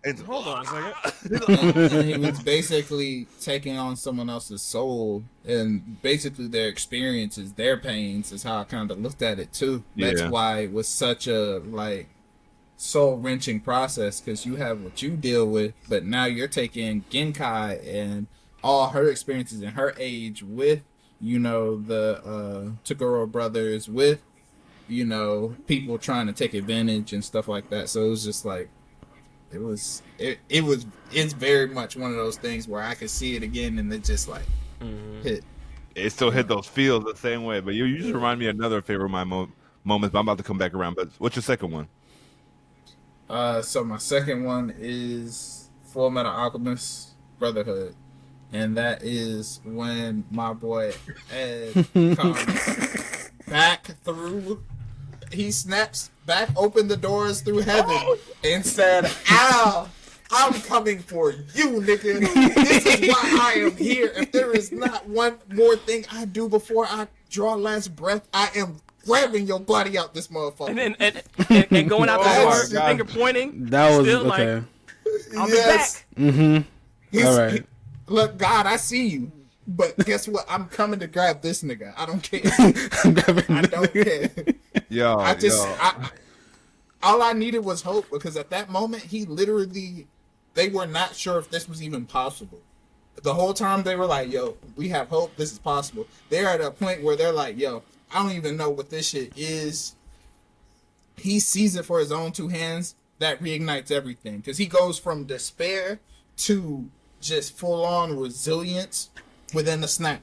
and Hold on a second. And he was basically taking on someone else's soul, and basically their experiences, their pains, is how I kind of looked at it too. That's why it was such a like soul wrenching process, because you have what you deal with, but now you're taking Genkai and all her experiences in her age with, the Toguro brothers, with, people trying to take advantage and stuff like that. So it was just like, it's very much one of those things where I could see it again and it just like hit. It still hit those feels the same way. But you just remind me of another favorite of my moments, but I'm about to come back around. But what's your second one? So my second one is Full Metal Alchemist Brotherhood. And that is when my boy Ed comes back through. He snaps back open the doors through heaven and said, "Ow, I'm coming for you, nigga. This is why I am here. If there is not one more thing I do before I draw last breath, I am grabbing your body out this motherfucker." And going out the door, finger pointing. That was still okay. Like, I'll be back. All right. Look, God, I see you. But guess what? I'm coming to grab this nigga. I don't care. I don't care. All I needed was hope, because at that moment, they were not sure if this was even possible. The whole time they were like, "Yo, we have hope. This is possible." They're at a point where they're like, "Yo, I don't even know what this shit is." He sees it for his own two hands. That reignites everything, because he goes from despair to just full-on resilience within a snap.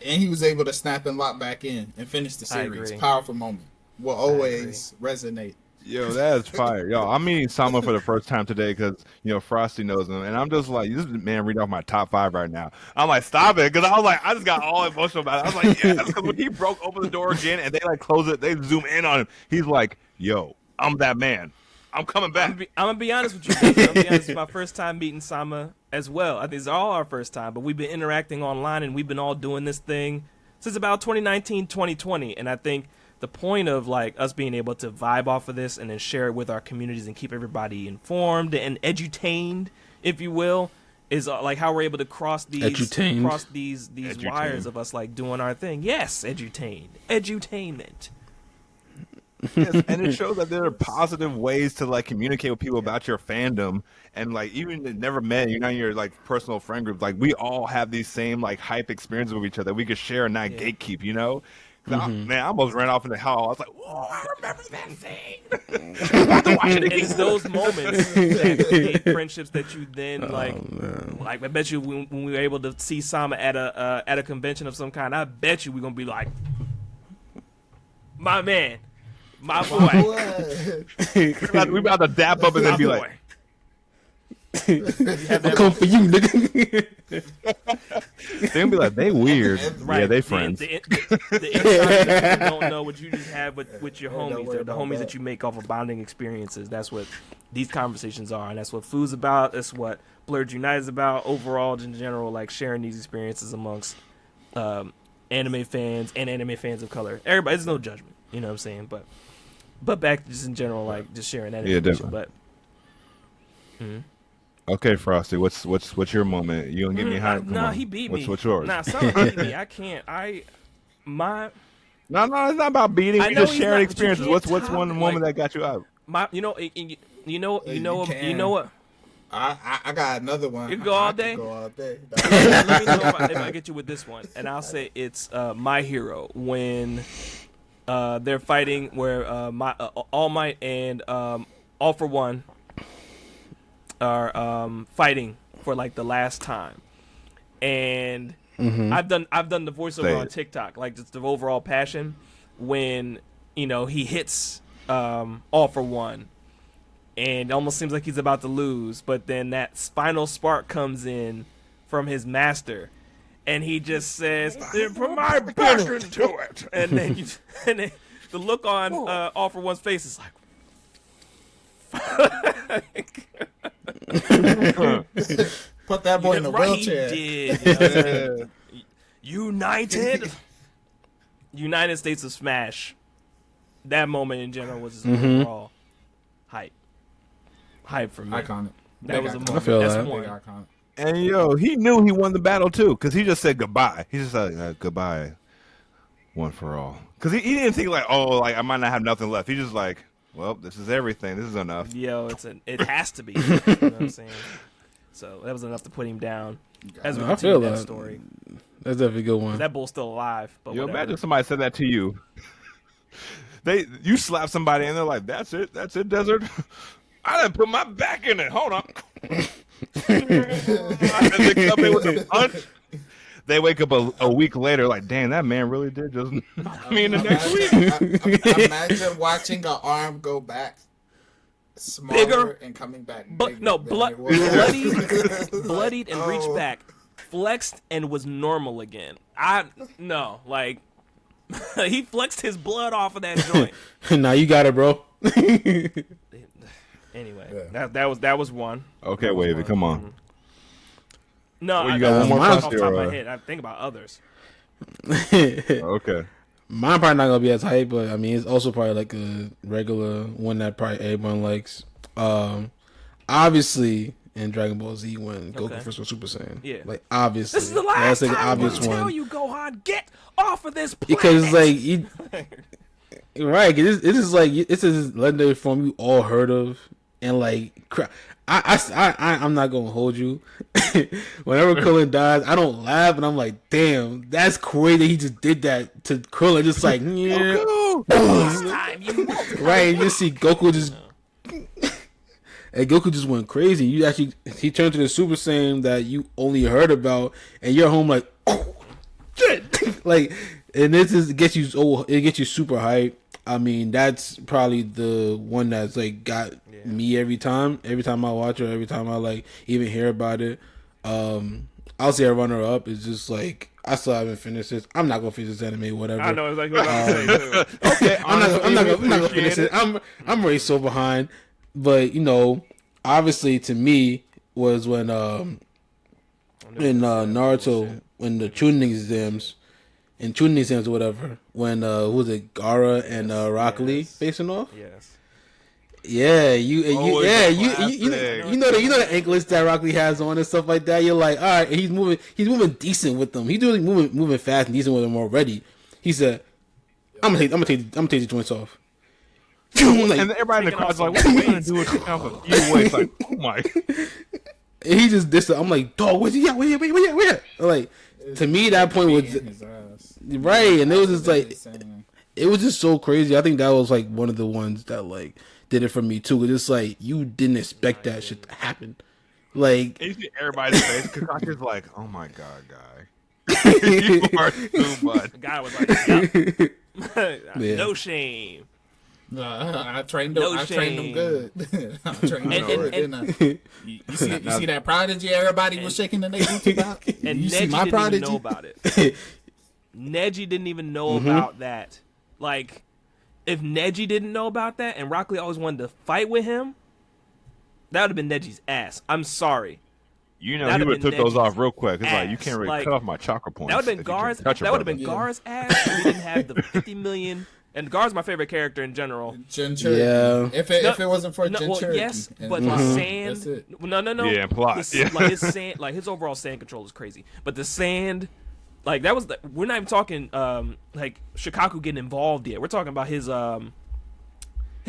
And he was able to snap and lock back in and finish the series. Powerful moment. Will always resonate. Yo, that's fire. Yo, I'm meeting Sama for the first time today because, Frosty knows him. And I'm just like, this man read off my top 5 right now. I'm like, stop it. Because I was like, I just got all emotional about it. I was like, yeah. Because when he broke open the door again and they like close it, they zoom in on him. He's like, yo, I'm that man. I'm coming back. I'm gonna be honest with you. I'm gonna be honest. It's my first time meeting Sama as well. I think it's all our first time, but we've been interacting online and we've been all doing this thing since about 2019, 2020. And I think the point of like us being able to vibe off of this and then share it with our communities and keep everybody informed and edutained, if you will, is like how we're able to cross these wires of us like doing our thing. Yes, edutainment. Yes, and it shows that there are positive ways to like communicate with people about your fandom, and like even if never met, you're not in your like personal friend group. Like we all have these same like hype experiences with each other. We could share and not gatekeep, I almost ran off in the hall. I was like, "Whoa, I remember that thing." It's those moments that create friendships that you then like I bet you when we were able to see Sama at a convention of some kind, I bet you we're gonna be like, "My man. My boy." We about to dap up and then be like, "I'm coming for you, nigga." They'll be like, "They weird." Right. Yeah, they friends. The inside don't know what you just have with your homies, the homies that you make off of bonding experiences. That's what these conversations are, and that's what Food's about. That's what Blurred Unite is about. Overall, in general, like sharing these experiences amongst anime fans and anime fans of color. Everybody, there's no judgment. You know what I'm saying? But back to just in general, like just sharing that information. Definitely. But okay, Frosty, what's your moment? You gonna get me hype? Nah, he beat me. What's yours? Nah, someone beat me. I can't. No, it's not about beating. You just sharing experiences. What's one moment that got you out? You know what? I got another one. You can go all day? Go all day. Let me know if I get you with this one, and I'll say it's My Hero when they're fighting where All Might and All for One are fighting for like the last time, and I've done the voiceover on TikTok, like just the overall passion when he hits All for One. And it almost seems like he's about to lose, but then that final spark comes in from his master, and he just says, "Put my back into it." And then, the look on All for One's face is like, Put that boy in a wheelchair. He did. United States of Smash. That moment in general was just overall hype for me. Iconic. That was a moment. I feel That's that. one. Big iconic. And he knew he won the battle too, because he just said goodbye. He just said goodbye, one for all. Because he didn't think like, oh, like I might not have nothing left. He just like, well, this is everything. This is enough. Yo, it has to be. You know what I'm saying? So that was enough to put him down. As we I continue feel that that. story. That's definitely a good one. That bull's still alive. But Yo, whatever. imagine somebody said that to you. You slap somebody and they're like, that's it, Desert. I done put my back in it. Hold on. And they come in with a punch. They wake up a week later like, damn, that man really did just knock me in the next week. Imagine watching an arm go back smaller Bigger and coming back But bigger no, than it was. bloodied and reached back, flexed and was normal again. He flexed his blood off of that joint. Nah, you got it, bro. Anyway, that was one. Okay, Wavy, come on. No, Well, I you got one more off the question, top of or- my head. I think about others. Okay. Mine probably not gonna be as hype, but I mean it's also probably like a regular one that probably everyone likes. Obviously in Dragon Ball Z when Goku first was Super Saiyan. Yeah. Like obviously. This is the last that's like an time I'm obvious gonna tell one. you, Gohan, get off of this planet. Because it's like right, this is like this is legendary form you all heard of, and like I'm not gonna hold you. Whenever Krillin dies, I don't laugh, and I'm like, damn, that's crazy. He just did that to Krillin, just like yeah, time you won't. right. You just see Goku just. And Goku just went crazy. He turned to the Super Saiyan that you only heard about, and you're home like, oh shit, like, and it gets you super hype. I mean, that's probably the one that's like got me every time I watch it, every time I like even hear about it. I'll say a runner up is just like I still haven't finished this. I'm not gonna finish this anime, whatever. I know exactly what I'm saying too. Okay, I'm not gonna finish it. I'm already so behind. But obviously to me was when in Naruto when the tuning exams or whatever, when who was it, Gaara and Rock Lee facing off? Yes. Yeah, you know classic. the anklets that Rock Lee has on and stuff like that. You're like, all right, he's moving decent with them. He's doing moving fast and decent with them already. He said, I'm gonna take the joints off. Like, and everybody in the crowd's like, what are you going to do with the a few ways? Like, oh my. and he just dissed it. I'm like, dog, where's he at? Where? Like, to me, that point was right, and it was just like, it was just so crazy. I think that was like one of the ones that like did it for me too. It's just like you didn't expect that shit to happen. Like, And you see everybody's face. Kakashi's like, oh my god, guy. You are too much. The guy was like, Yeah. no shame. I trained No them shame. good. I trained them good, didn't I? You see that prodigy everybody was shaking the boots about? And You Neji see my didn't prodigy? even know about it. Neji didn't even know about that. Like, if Neji didn't know about that and Rock Lee always wanted to fight with him, that would have been Neji's ass. I'm sorry. You know, That'd he would have have took been those Neji's off real quick. It's like, you ass. can't really Like, cut off my chakra points. That would have been if you can Gar's. touch a That would have been brother. Gar's ass. If he didn't have the 50 million. And Gar's my favorite character in general. Jinchuriki. Yeah. If it wasn't for Jinchuriki. Yes, and but plot, the that's sand. it. No. Yeah, and plot, The- yeah. Like his sand, like his overall sand control is crazy. But the sand, like that was. We're not even talking like Shikaku getting involved yet. We're talking about his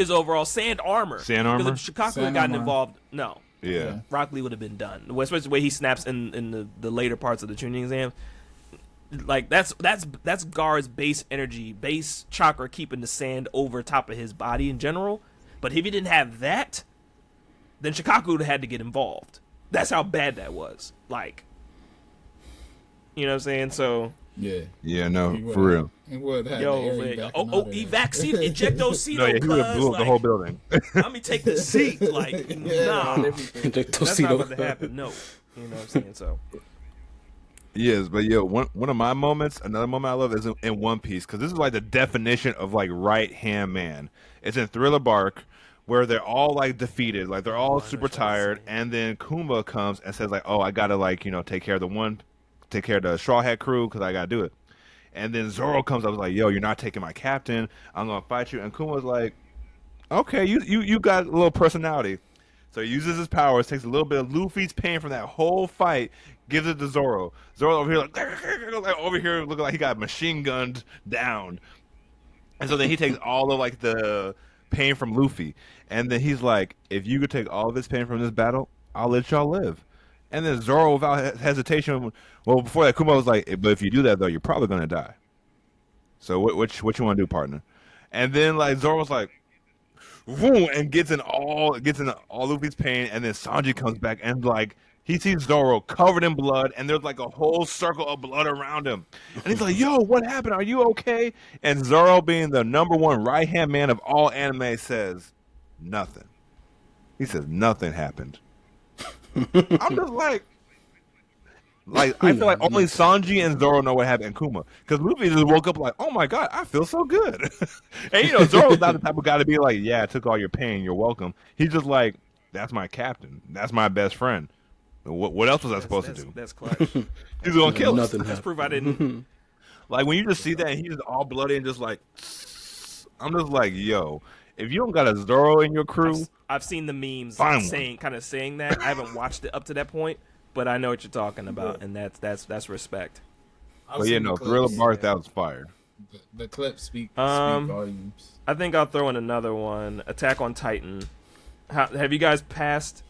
overall sand armor. Sand armor? Because if Shikaku had Sand gotten armor. involved, no. Yeah. Rock Lee would have been done. Especially the way he snaps in the later parts of the tuning exam. Like that's Guard's base energy, base chakra keeping the sand over top of his body in general. But if he didn't have that, then Shikaku would have had to get involved. That's how bad that was. Like, you know what I'm saying? So yeah, no, for real. He would have evac seat, ejectocito. No, yeah, he would have blew up the whole building. Let me take the seat. Like, nah, that's not about to happen. No, you know what I'm saying? So. Yes, but one of my moments, another moment I love is in One Piece, because this is like the definition of like right hand man. It's in Thriller Bark, where they're all like defeated, like they're all super tired, and then Kuma comes and says like, "Oh, I gotta like take care of the Straw Hat crew because I gotta do it." And then Zoro comes up like, "Yo, you're not taking my captain. I'm gonna fight you." And Kuma's like, "Okay, you got a little personality." So he uses his powers, takes a little bit of Luffy's pain from that whole fight, gives it to Zoro. Zoro over here looking like he got machine gunned down. And so then he takes all of like the pain from Luffy, and then he's like, "If you could take all of this pain from this battle, I'll let y'all live." And then Zoro, without hesitation, well, before that, Kuma was like, "But if you do that though, you're probably gonna die. So what you want to do, partner?" And then like Zoro was like, "Boom," and gets in all Luffy's pain, and then Sanji comes back and like he sees Zoro covered in blood, and there's like a whole circle of blood around him, and he's like, "Yo, what happened? Are you okay?" And Zoro, being the #1 right hand man of all anime, says, "Nothing." He says, "Nothing happened." I'm just like I feel like only Sanji and Zoro know what happened in Kuma, because Luffy just woke up like, "Oh my god, I feel so good." And Zoro's not the type of guy to be like, "Yeah, I took all your pain, you're welcome." He's just like, "That's my captain, that's my best friend. What else was I supposed to do?" That's clutch. He's gonna kill us. That's proof I didn't. Like when you just see that and he's all bloody and just like, I'm just like, yo, if you don't got a Zoro in your crew, I've seen the memes saying that. I haven't watched it up to that point, but I know what you're talking about, and that's respect. But Thriller Bark, that was fire. The clips speak volumes. I think I'll throw in another one. Attack on Titan. Have you guys passed?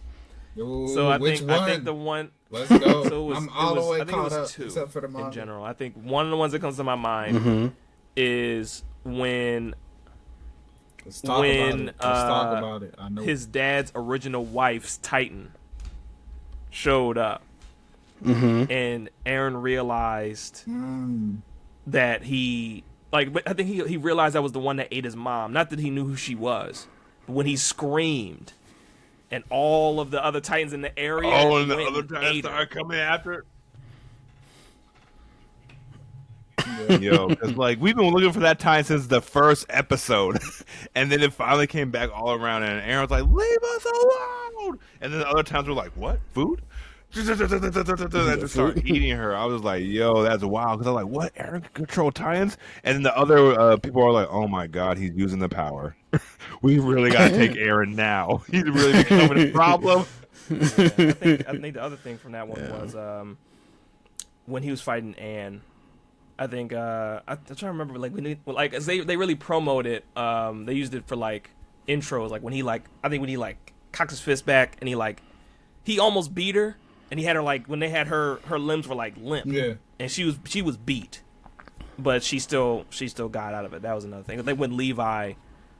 Ooh, So I which think one? I think the one. Let's go. So I'm all the way I think caught it up, was two except for the manga. in general. I think one of the ones that comes to my mind is when Let's talk about it. I know his dad's original wife's Titan showed up, and Aaron realized that I think he realized that was the one that ate his mom. Not that he knew who she was, but when he screamed, and all of the other Titans in the area, and the other Titans started coming after it. Yo, because like we've been looking for that time since the first episode, and then it finally came back all around, and Aaron was like, "Leave us alone!" And then the other times were like, "What? Food?" And just started eating her. I was like, "Yo, that's wild!" Because I'm like, "What? Aaron can control Titans?" And then the other people are like, "Oh my god, he's using the power. We really gotta take Aaron now. He's really becoming a problem." I think the other thing from that one was when he was fighting Anne. I think I'm trying to remember as they really promoted it. They used it for like intros, like when he cocked his fist back and he almost beat her, and he had her like when they had her limbs were like limp, and she was beat, but she still got out of it. That was another thing. Like when Levi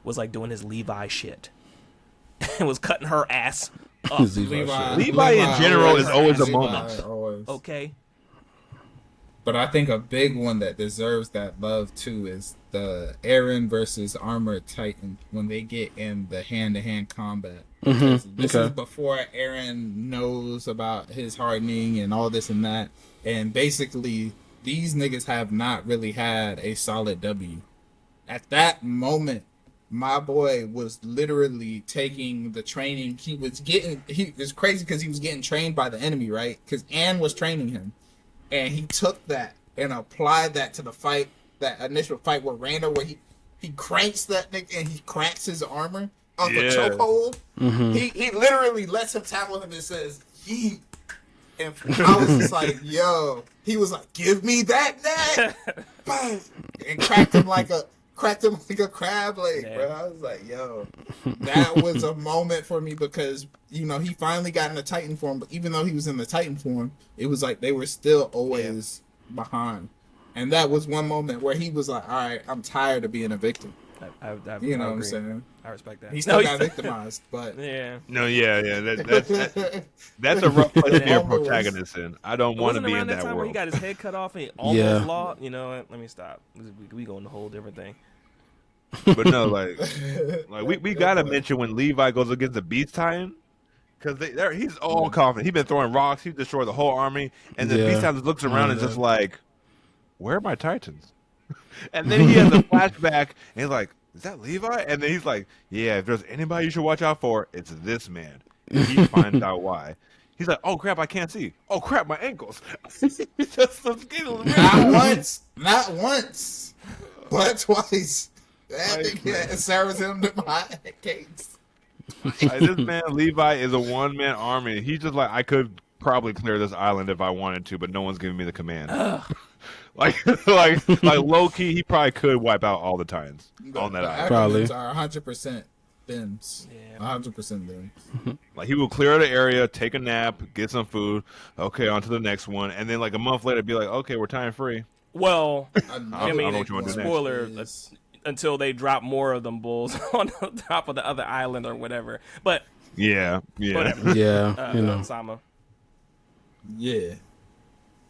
was like doing his Levi shit and was cutting her ass up. Levi in general is always a moment. Okay. But I think a big one that deserves that love too is the Eren versus Armored Titan when they get in the hand-to-hand combat. This is before Eren knows about his hardening and all this and that. And basically, these niggas have not really had a solid W. At that moment, my boy was literally taking the training. He was crazy because he was getting trained by the enemy, right? Because Anne was training him. And he took that and applied that to the fight, that initial fight with Randa, where he cranks that nigga and he cracks his armor off the chokehold. He literally lets him tackle him and says, "Yeet." And I was just like, yo. He was like, "Give me that neck." Bang! And cracked him like cracked him like a crab leg, bro. I was like, yo, that was a moment for me because, you know, he finally got in the Titan form, but even though he was in the Titan form, it was like they were still always behind. And that was one moment where he was like, all right, I'm tired of being a victim. I You know what I'm saying? I respect that. He still got victimized, but yeah. No, yeah. That's a rough place to be a protagonist in. I don't want to be in that time world. where he got his head cut off and he almost lost. You know what? Let me stop. We go in a whole different thing. But no, like we gotta mention when Levi goes against the Beast Titan. Because he's all confident. He's been throwing rocks. He destroyed the whole army. And the Beast Titan just looks around and just like, where are my Titans? And then he has a flashback, and he's like, is that Levi? And then he's like, yeah, if there's anybody you should watch out for, it's this man. And he finds out why. He's like, oh, crap, I can't see. Oh, crap, my ankles. Not once, but twice. It serves him to my case. Like, this man, Levi, is a one-man army. He's just like, I could probably clear this island if I wanted to, but no one's giving me the command. like low key, he probably could wipe out all the Titans on that island. Probably are 100% thems. Yeah, 100% them. Like he will clear the area, take a nap, get some food. Okay, on to the next one, and then like a month later, be like, okay, we're time free. Well, I mean, what you want to do spoiler. Until they drop more of them bulls on the top of the other island or whatever. But yeah, whatever. Yeah, you know. Sama. Yeah.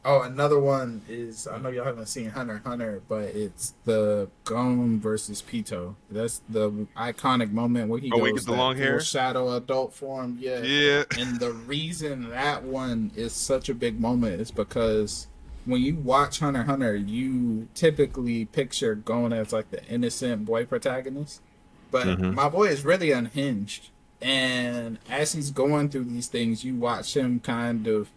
Oh, another one is, I know y'all haven't seen Hunter x Hunter, but it's the Gon versus Pito. That's the iconic moment where he goes the long hair shadow adult form. Yeah. And the reason that one is such a big moment is because when you watch Hunter x Hunter, you typically picture Gon as like the innocent boy protagonist. But my boy is really unhinged. And as he's going through these things, you watch him kind of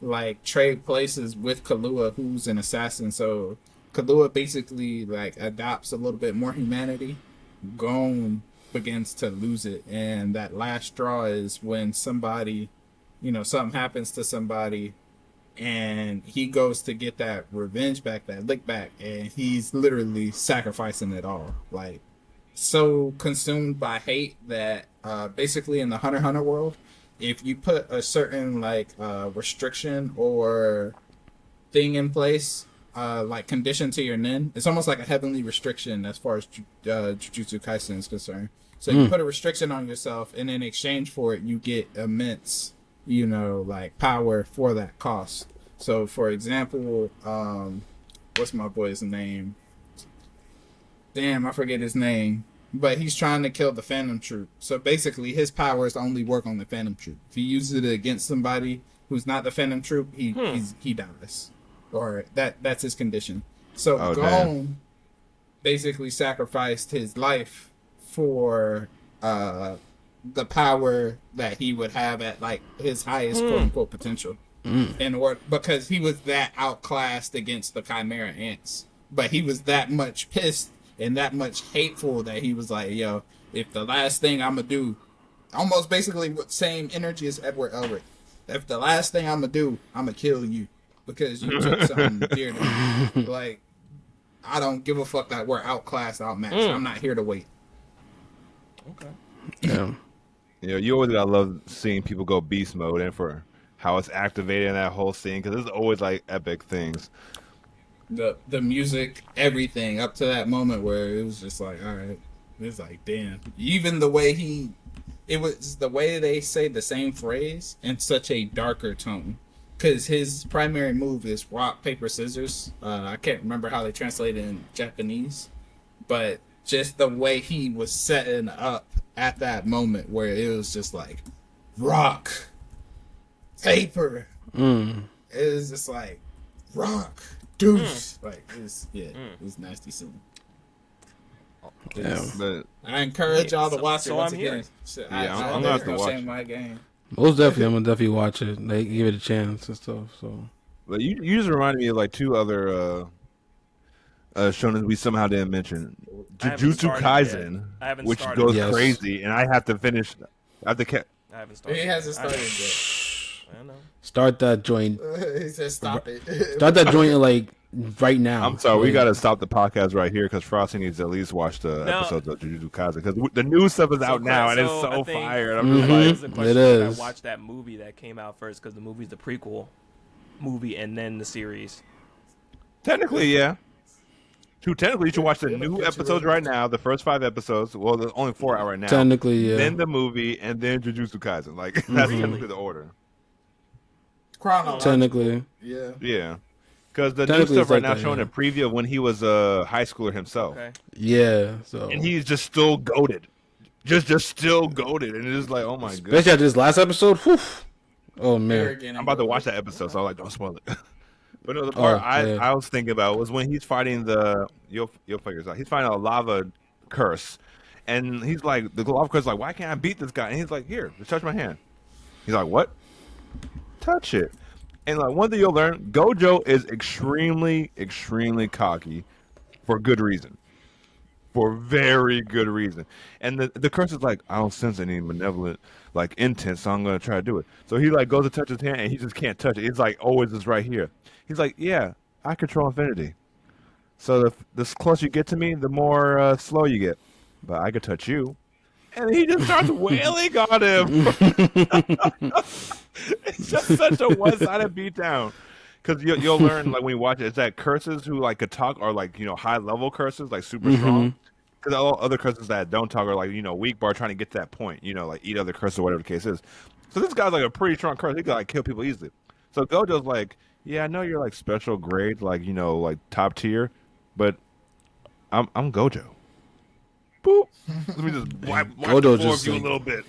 like trade places with Kahlua, who's an assassin. So Kahlua basically like adopts a little bit more humanity. Gon begins to lose it. And that last straw is when somebody, you know, something happens to somebody and he goes to get that revenge back, that lick back, and he's literally sacrificing it all. Like, so consumed by hate that basically in the Hunter x Hunter world, if you put a certain like restriction or thing in place, like condition to your nin, it's almost like a heavenly restriction as far as Jujutsu Kaisen is concerned. So you put a restriction on yourself, and in exchange for it, you get immense, you know, like power for that cost. So for example, what's my boy's name? Damn, I forget his name. But he's trying to kill the Phantom Troop. So basically his powers only work on the Phantom Troop. If he uses it against somebody who's not the Phantom Troop, he dies. Or that's his condition. So Gon basically sacrificed his life for the power that he would have at like his highest quote unquote potential. Because he was that outclassed against the Chimera Ants. But he was that much pissed and that much hateful that he was like, yo, if the last thing I'm gonna do, almost basically with same energy as Edward Elric, if the last thing I'm gonna do, I'm gonna kill you because you took something dear to me. Like, I don't give a fuck that we're outclassed, outmatched. I'm not here to wait. Okay. Yeah. You know, you always gotta love seeing people go beast mode and for how it's activated in that whole scene, because there's always like epic things. The music, everything up to that moment where it was just like, all right, it's like, damn. Even the way it was the way they say the same phrase in such a darker tone, because his primary move is rock paper scissors. I can't remember how they translate it in Japanese, but just the way he was setting up at that moment where it was just like rock paper. It was just like rock. Deuce. Like, it's nasty scene. But I encourage y'all to watch it once again. I'm not gonna watch my game. Most definitely, I'm gonna definitely watch it. Like, give it a chance and stuff. So, but you just reminded me of like two other shonen we somehow didn't mention. Jujutsu Kaisen, which goes crazy, and I have to finish. I haven't started. He hasn't started yet. I know. Start that joint. He said, "Stop it." Start that joint in like right now. I'm sorry, we Like, got to stop the podcast right here because Frosty needs to at least watch the episodes of Jujutsu Kaisen because the new stuff is out now and it's I so think- fire. I I'm think just that like, was the question. It Should I is. watch that movie that came out first because the movie's the prequel movie and then the series. technically, yeah. Technically, you should watch the new episodes right now, the first 5 episodes. Well, there's only 4 out right now. technically, yeah. Then the movie, and then Jujutsu Kaisen. Like, that's technically the order. Technically. Yeah. Yeah. Because the new Technically, stuff it's right like now that, showing yeah. a preview of when he was a high schooler himself. Okay. Yeah. So. And he's just still goated. Just still goated. And it's like, oh my god. Especially after this last episode. Whew. Oh man. I'm about to watch that episode, so I'm like, don't spoil it. But no, the part I was thinking about was when he's fighting you'll figure this out. He's fighting a lava curse. And he's like, the lava curse is like, why can't I beat this guy? And he's like, here, just touch my hand. He's like, what? Touch it. And like one thing you'll learn, Gojo is extremely, extremely cocky for good reason. For very good reason. And the curse is like, I don't sense any malevolent like intent, so I'm gonna try to do it. So he like goes to touch his hand and he just can't touch it. It's like always is right here. He's like, yeah, I control infinity. So the closer you get to me, the more slow you get. But I could touch you. And he just starts wailing on him. It's just such a one-sided beatdown. Because you'll learn, like, when you watch it, it's that curses who, like, could talk are, like, high-level curses, like, super strong. Because all other curses that don't talk are, like, weak, but are trying to get to that point, like, eat other curses or whatever the case is. So this guy's, like, a pretty strong curse. He can, like, kill people easily. So Gojo's like, yeah, I know you're, like, special grade, like, like, top tier, but I'm Gojo. Boop. Let me just wipe Gojo the floor just, of you a like- little bit.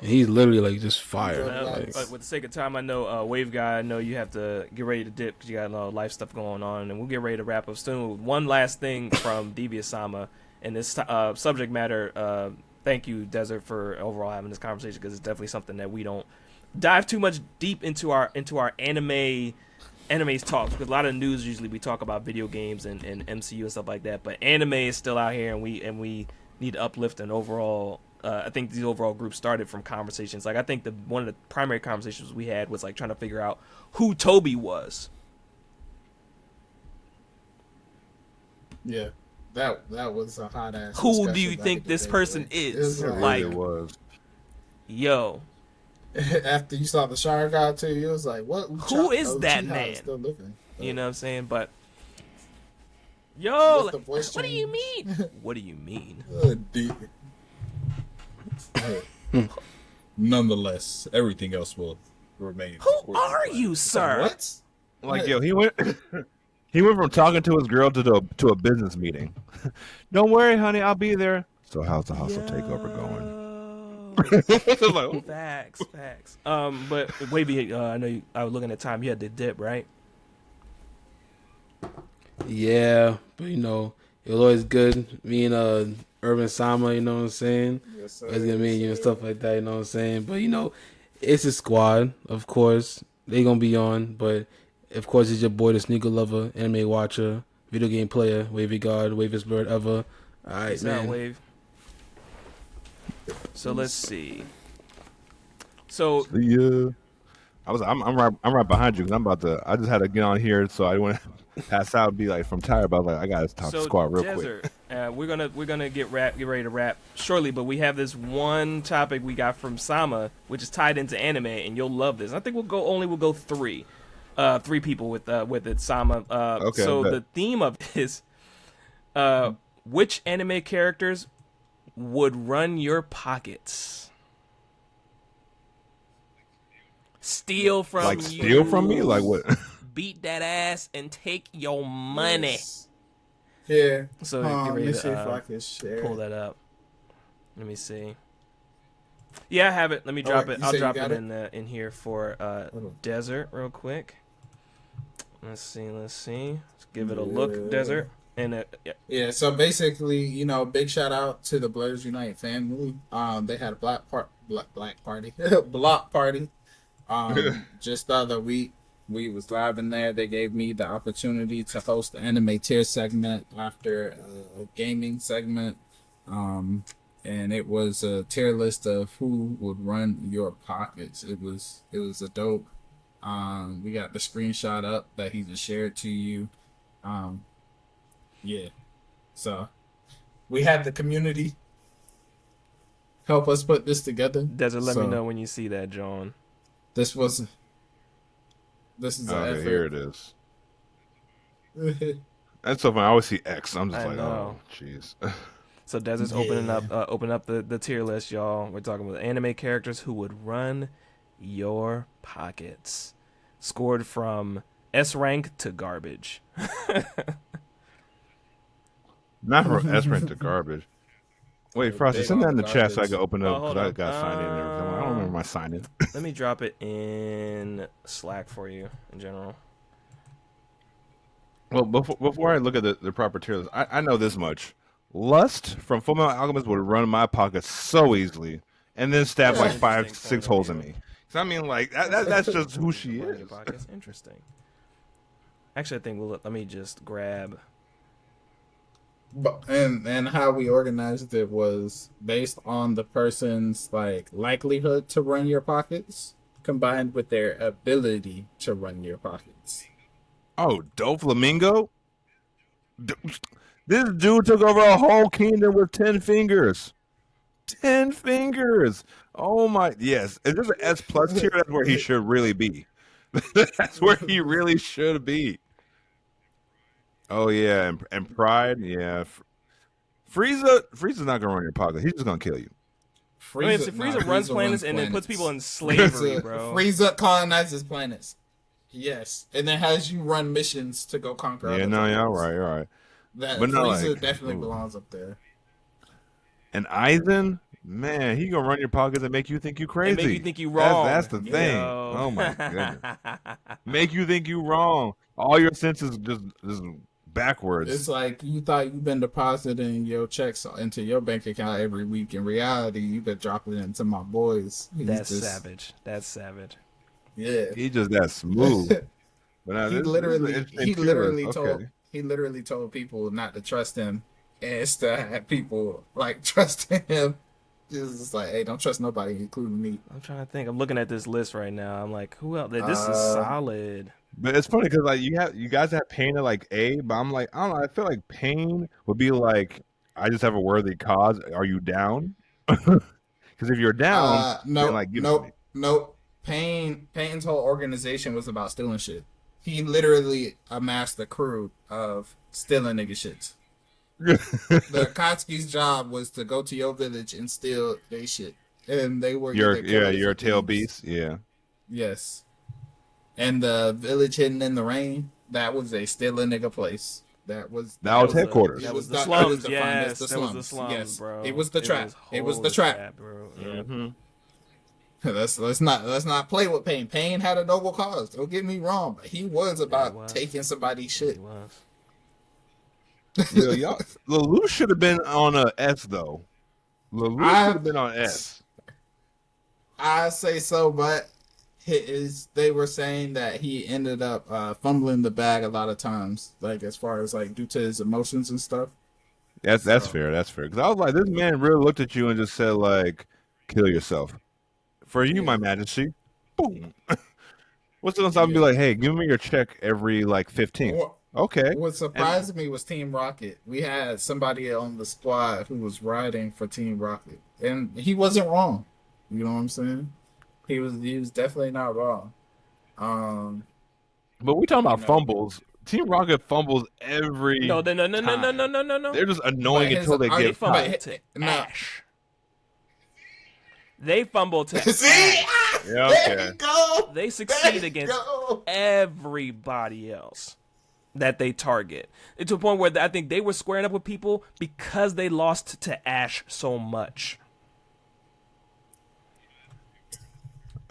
He's literally like just fire. But with the sake of time, I know WaveyGawd, I know you have to get ready to dip because you got a lot of life stuff going on, and we'll get ready to wrap up soon. One last thing from Devious-sama and this subject matter. Thank you, Desert, for overall having this conversation because it's definitely something that we don't dive too much deep into our anime's talks because a lot of news usually we talk about video games and MCU and stuff like that, but anime is still out here and we need to uplift an overall. I think these overall groups started from conversations. Like I think one of the primary conversations we had was like trying to figure out who Toby was. Yeah, that was a hot ass. Who do you think this person is? Like, It was. yo, after you saw the shower god too, you was like, what? Who is that Uchiha man? is still living. you know what I'm saying? But yo, With the voice what do you change. mean? What do you mean? Nonetheless, everything else will remain. Who are you, sir? What? Like, yo, he went from talking to his girl to a business meeting. Don't worry, honey, I'll be there. So how's the hustle takeover going? It's like, oh. Facts. But Wavy, I know I was looking at time. You had the dip, right? Yeah, but it was always good. Me and Urban Sama, you know what I'm saying? Yes, sir. Always gonna meet you and stuff like that, you know what I'm saying? But it's a squad, of course. They gonna be on, but of course it's your boy, the sneaker lover, anime watcher, video game player, WaveyGawd, Wavest Bird ever. Alright, It's not man. Wave. So let's see. So Yeah. I'm right behind you because I just had to get on here so I wouldn't pass out and be like from tired, but I was like I gotta talk to squad real quick. Desert, we're gonna get ready to wrap shortly, but we have this one topic we got from Sama, which is tied into anime, and you'll love this. I think we'll go three people with it. Sama. Okay, So bet. the theme of this, which anime characters would run your pockets? Steal from Like you. steal from me? Like what? Beat that ass and take your money. Yes. Yeah. So Let get ready me to, see if I can share. pull that up. Let me see. Yeah, I have it. Let me drop Alright, it. you I'll said you drop got it in here for on. Desert real quick. Let's see. Let's give it a look, Desert. And Yeah, so basically, big shout out to the Blurs Unite family. They had a block party. Block party. Just the other week, we was live in there. They gave me the opportunity to host the anime tier segment after a gaming segment. And it was a tier list of who would run your pockets. It was a dope We got the screenshot up that he just shared to you. Yeah. So we have the community help us put this together. Desert, let me know when you see that, John. This is an effort. Here it is. That's so funny. I always see X. I'm just know. Oh, jeez. So Desert's open up the tier list, y'all. We're talking about anime characters who would run your pockets. Scored from S rank to garbage. Not from S rank to garbage. Wait, Frosty, send that in the chat so I can open it up because I got signed in and everything. I don't remember my sign in. Let me drop it in Slack for you in general. Well, before I look at the proper tier list, I know this much. Lust from Fullmetal Alchemist would run my pockets so easily and then stab like 5-6 holes in me. So I mean, like, that's just who she is. Interesting. Actually, I think let me just grab... And how we organized it was based on the person's like likelihood to run your pockets combined with their ability to run your pockets. Oh, Doflamingo? This dude took over a whole kingdom with 10 fingers. 10 fingers. Oh my, yes. If there's an S plus tier, that's where he should really be. That's where he really should be. Oh yeah, and Pride, yeah. Frieza's not gonna run your pocket. He's just gonna kill you. Frieza runs planets and then puts people in slavery, bro. Frieza colonizes planets. Yes, and then has you run missions to go conquer. Yeah, no, you're right. But Frieza definitely belongs up there. And Aizen, man, he gonna run your pockets and make you think you crazy. And make you think you wrong. That's the thing. Oh my goodness. Make you think you wrong. All your senses just backwards. It's like you thought you've been depositing your checks into your bank account every week. In reality, you've been dropping it into my boys. That's savage. That's savage. Yeah, he just that smooth. But he literally told people not to trust him, and it's to have people like trusting him. It's like, hey, don't trust nobody, including me. I'm trying to think. I'm looking at this list right now. I'm like, who else? This is solid. But it's funny because like you guys have Pain at like A, but I'm like, I don't know. I feel like Pain would be like, I just have a worthy cause. Are you down? Because if you're down, nope. Pain's whole organization was about stealing shit. He literally amassed a crew of stealing nigga shits. The Akatsuki's job was to go to your village and steal their shit, and they were your tail beast, yeah. Yes. And the village hidden in the rain, that was a still a nigga place. That was headquarters. That was the slums. Yes, that was the slums, yes. Bro. It was the trap. It was the trap, bro. Mm-hmm. Let's not play with Pain. Pain had a noble cause. Don't get me wrong, but he was about taking somebody's shit. He was. Yo, Lelouch should have been on a S though. Lelouch should have been on S. I say so, but they were saying that he ended up fumbling the bag a lot of times, like as far as like due to his emotions and stuff. That's fair. That's fair. Because I was like, this man really looked at you and just said like, "Kill yourself." For you, my majesty. Boom. What's gonna stop me? Be like, hey, give me your check every like 15th. Okay. What surprised me was Team Rocket. We had somebody on the squad who was riding for Team Rocket, and he wasn't wrong. You know what I'm saying? He was definitely not wrong. But we talking about fumbles. Team Rocket fumbles every No. They're just annoying until they get fumbled to Ash. They fumbled to Ash. Yeah, okay. There you go. They succeed against everybody else that they target. It's to a point where I think they were squaring up with people because they lost to Ash so much.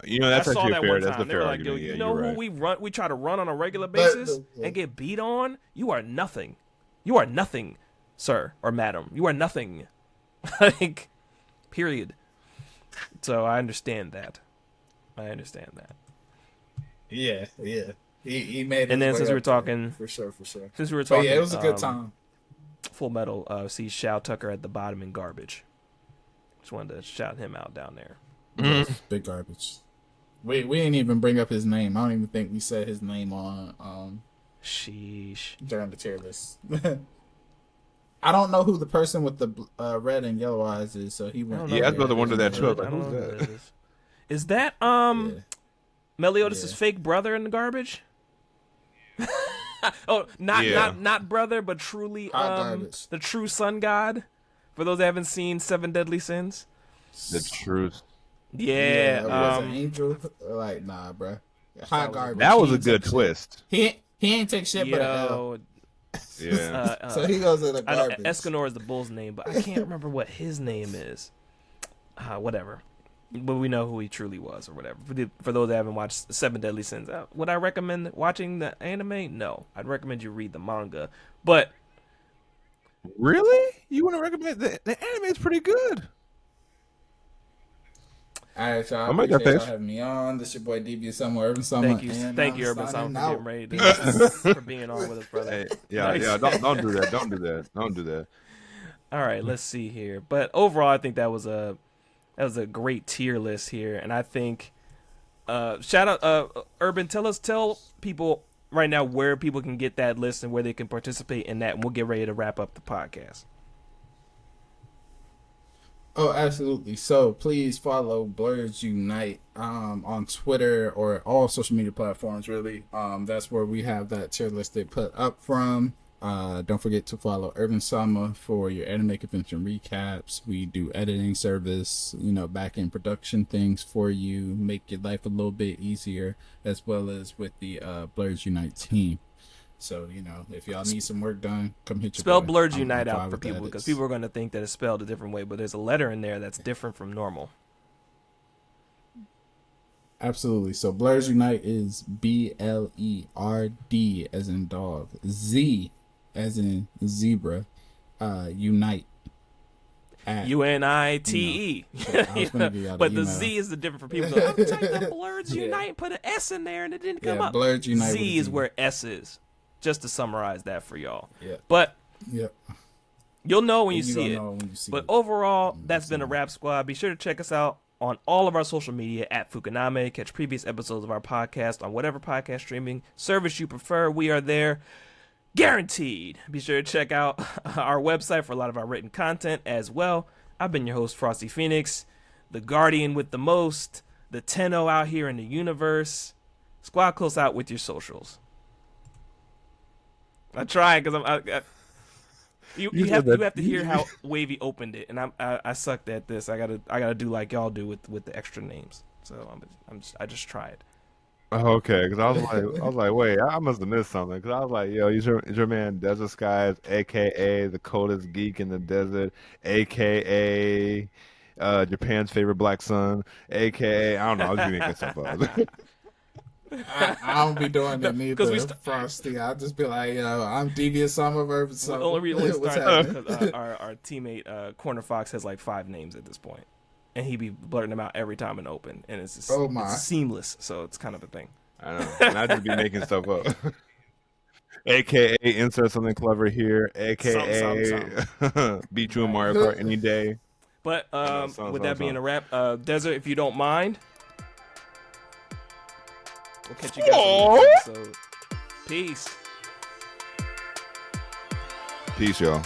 You know, that's actually fair. That's a fair like, argument. you know who we try to run on a regular basis and get beat on? You are nothing. You are nothing, sir or madam. You are nothing. Like, period. So I understand that. Yeah. He made it. And then since we were talking, for sure. Since we were talking, it was a good time. Full Metal. See Shao Tucker at the bottom in garbage. Just wanted to shout him out down there. Big garbage. We didn't even bring up his name. I don't even think we said his name on Sheesh. during the tier list. I don't know who the person with the red and yellow eyes is, so he went. Yeah, I was about to wonder that too. I was I like, don't know who's who that? that is. Is that Meliodas' fake brother in the garbage? Oh, not brother, but truly the true sun god. For those that haven't seen Seven Deadly Sins. The truth. Yeah, was an angel. Like, nah, bro. Hot garbage. That was a good twist. He ain't take shit but a L. Yeah. So he goes in the I know garbage. Escanor is the bull's name, but I can't remember what his name is. Whatever. But we know who he truly was, or whatever. For those that haven't watched Seven Deadly Sins, would I recommend watching the anime? No, I'd recommend you read the manga. But Really? You want to recommend the anime is pretty good. All right, y'all. I might Appreciate get y'all this. having me on. This your boy DB Summer, Urban Summer. thank you, Urban Summer, for getting ready for being on with us, brother. Hey, yeah, Nice. yeah. Don't do that. Don't do that. Don't do that. All right, let's see here. But overall, I think that was a great tier list here, and I think shout out Urban. Tell people right now where people can get that list and where they can participate in that, and we'll get ready to wrap up the podcast. Oh, absolutely. So please follow Blurs Unite on Twitter or all social media platforms, really. That's where we have that tier list they put up from. Don't forget to follow Urban Sama for your anime convention recaps. We do editing service, back-end production things for you, make your life a little bit easier, as well as with the Blurs Unite team. So, if y'all need some work done, come hit your Spell boy. Blurs I'm Unite fine out for with the people, because edits. people are going to think that it's spelled a different way, but there's a letter in there that's different from normal. Absolutely. So Blurs Unite is BLERD as in dog, Z as in zebra, Unite. UNITE. I was gonna give y'all But the email. Z is the different for people. I'm typing up Blurs Unite, put an S in there, and it didn't come up. Blurs Unite with Z a is where S is. Just to summarize that for y'all. Yeah. But Yep. you'll know when you You see don't it. know when you see But it. overall, that's been a Rap Squad. Be sure to check us out on all of our social media at Fukaname. Catch previous episodes of our podcast on whatever podcast streaming service you prefer. We are there, guaranteed. Be sure to check out our website for a lot of our written content as well. I've been your host, Frosty Phenix, the guardian with the most, the Tenno out here in the universe. Squad close out with your socials. I tried because you have to hear how Wavy opened it, and I sucked at this. I gotta do like y'all do with the extra names. So I just tried. Okay, because I was like, wait, I must have missed something. Because I was like, yo, is your man DesertSkies, aka the coldest geek in the desert, aka Japan's favorite black son, aka I don't know, I was just making stuff up. I don't be doing that neither. we Frosty, I'll just be like, I'm Devious Summer of Urban The Summer. only reason we What's started happening? because our teammate Corner Fox has like 5 names at this point, and he be blurting them out every time in open, and it's just it's seamless. So it's kind of a thing. I know, and I just be making stuff up. AKA insert something clever here. AKA beat you in Mario Kart any day. But with that being a wrap, Desert, if you don't mind, we'll catch you guys on the next episode. Peace. Peace, y'all.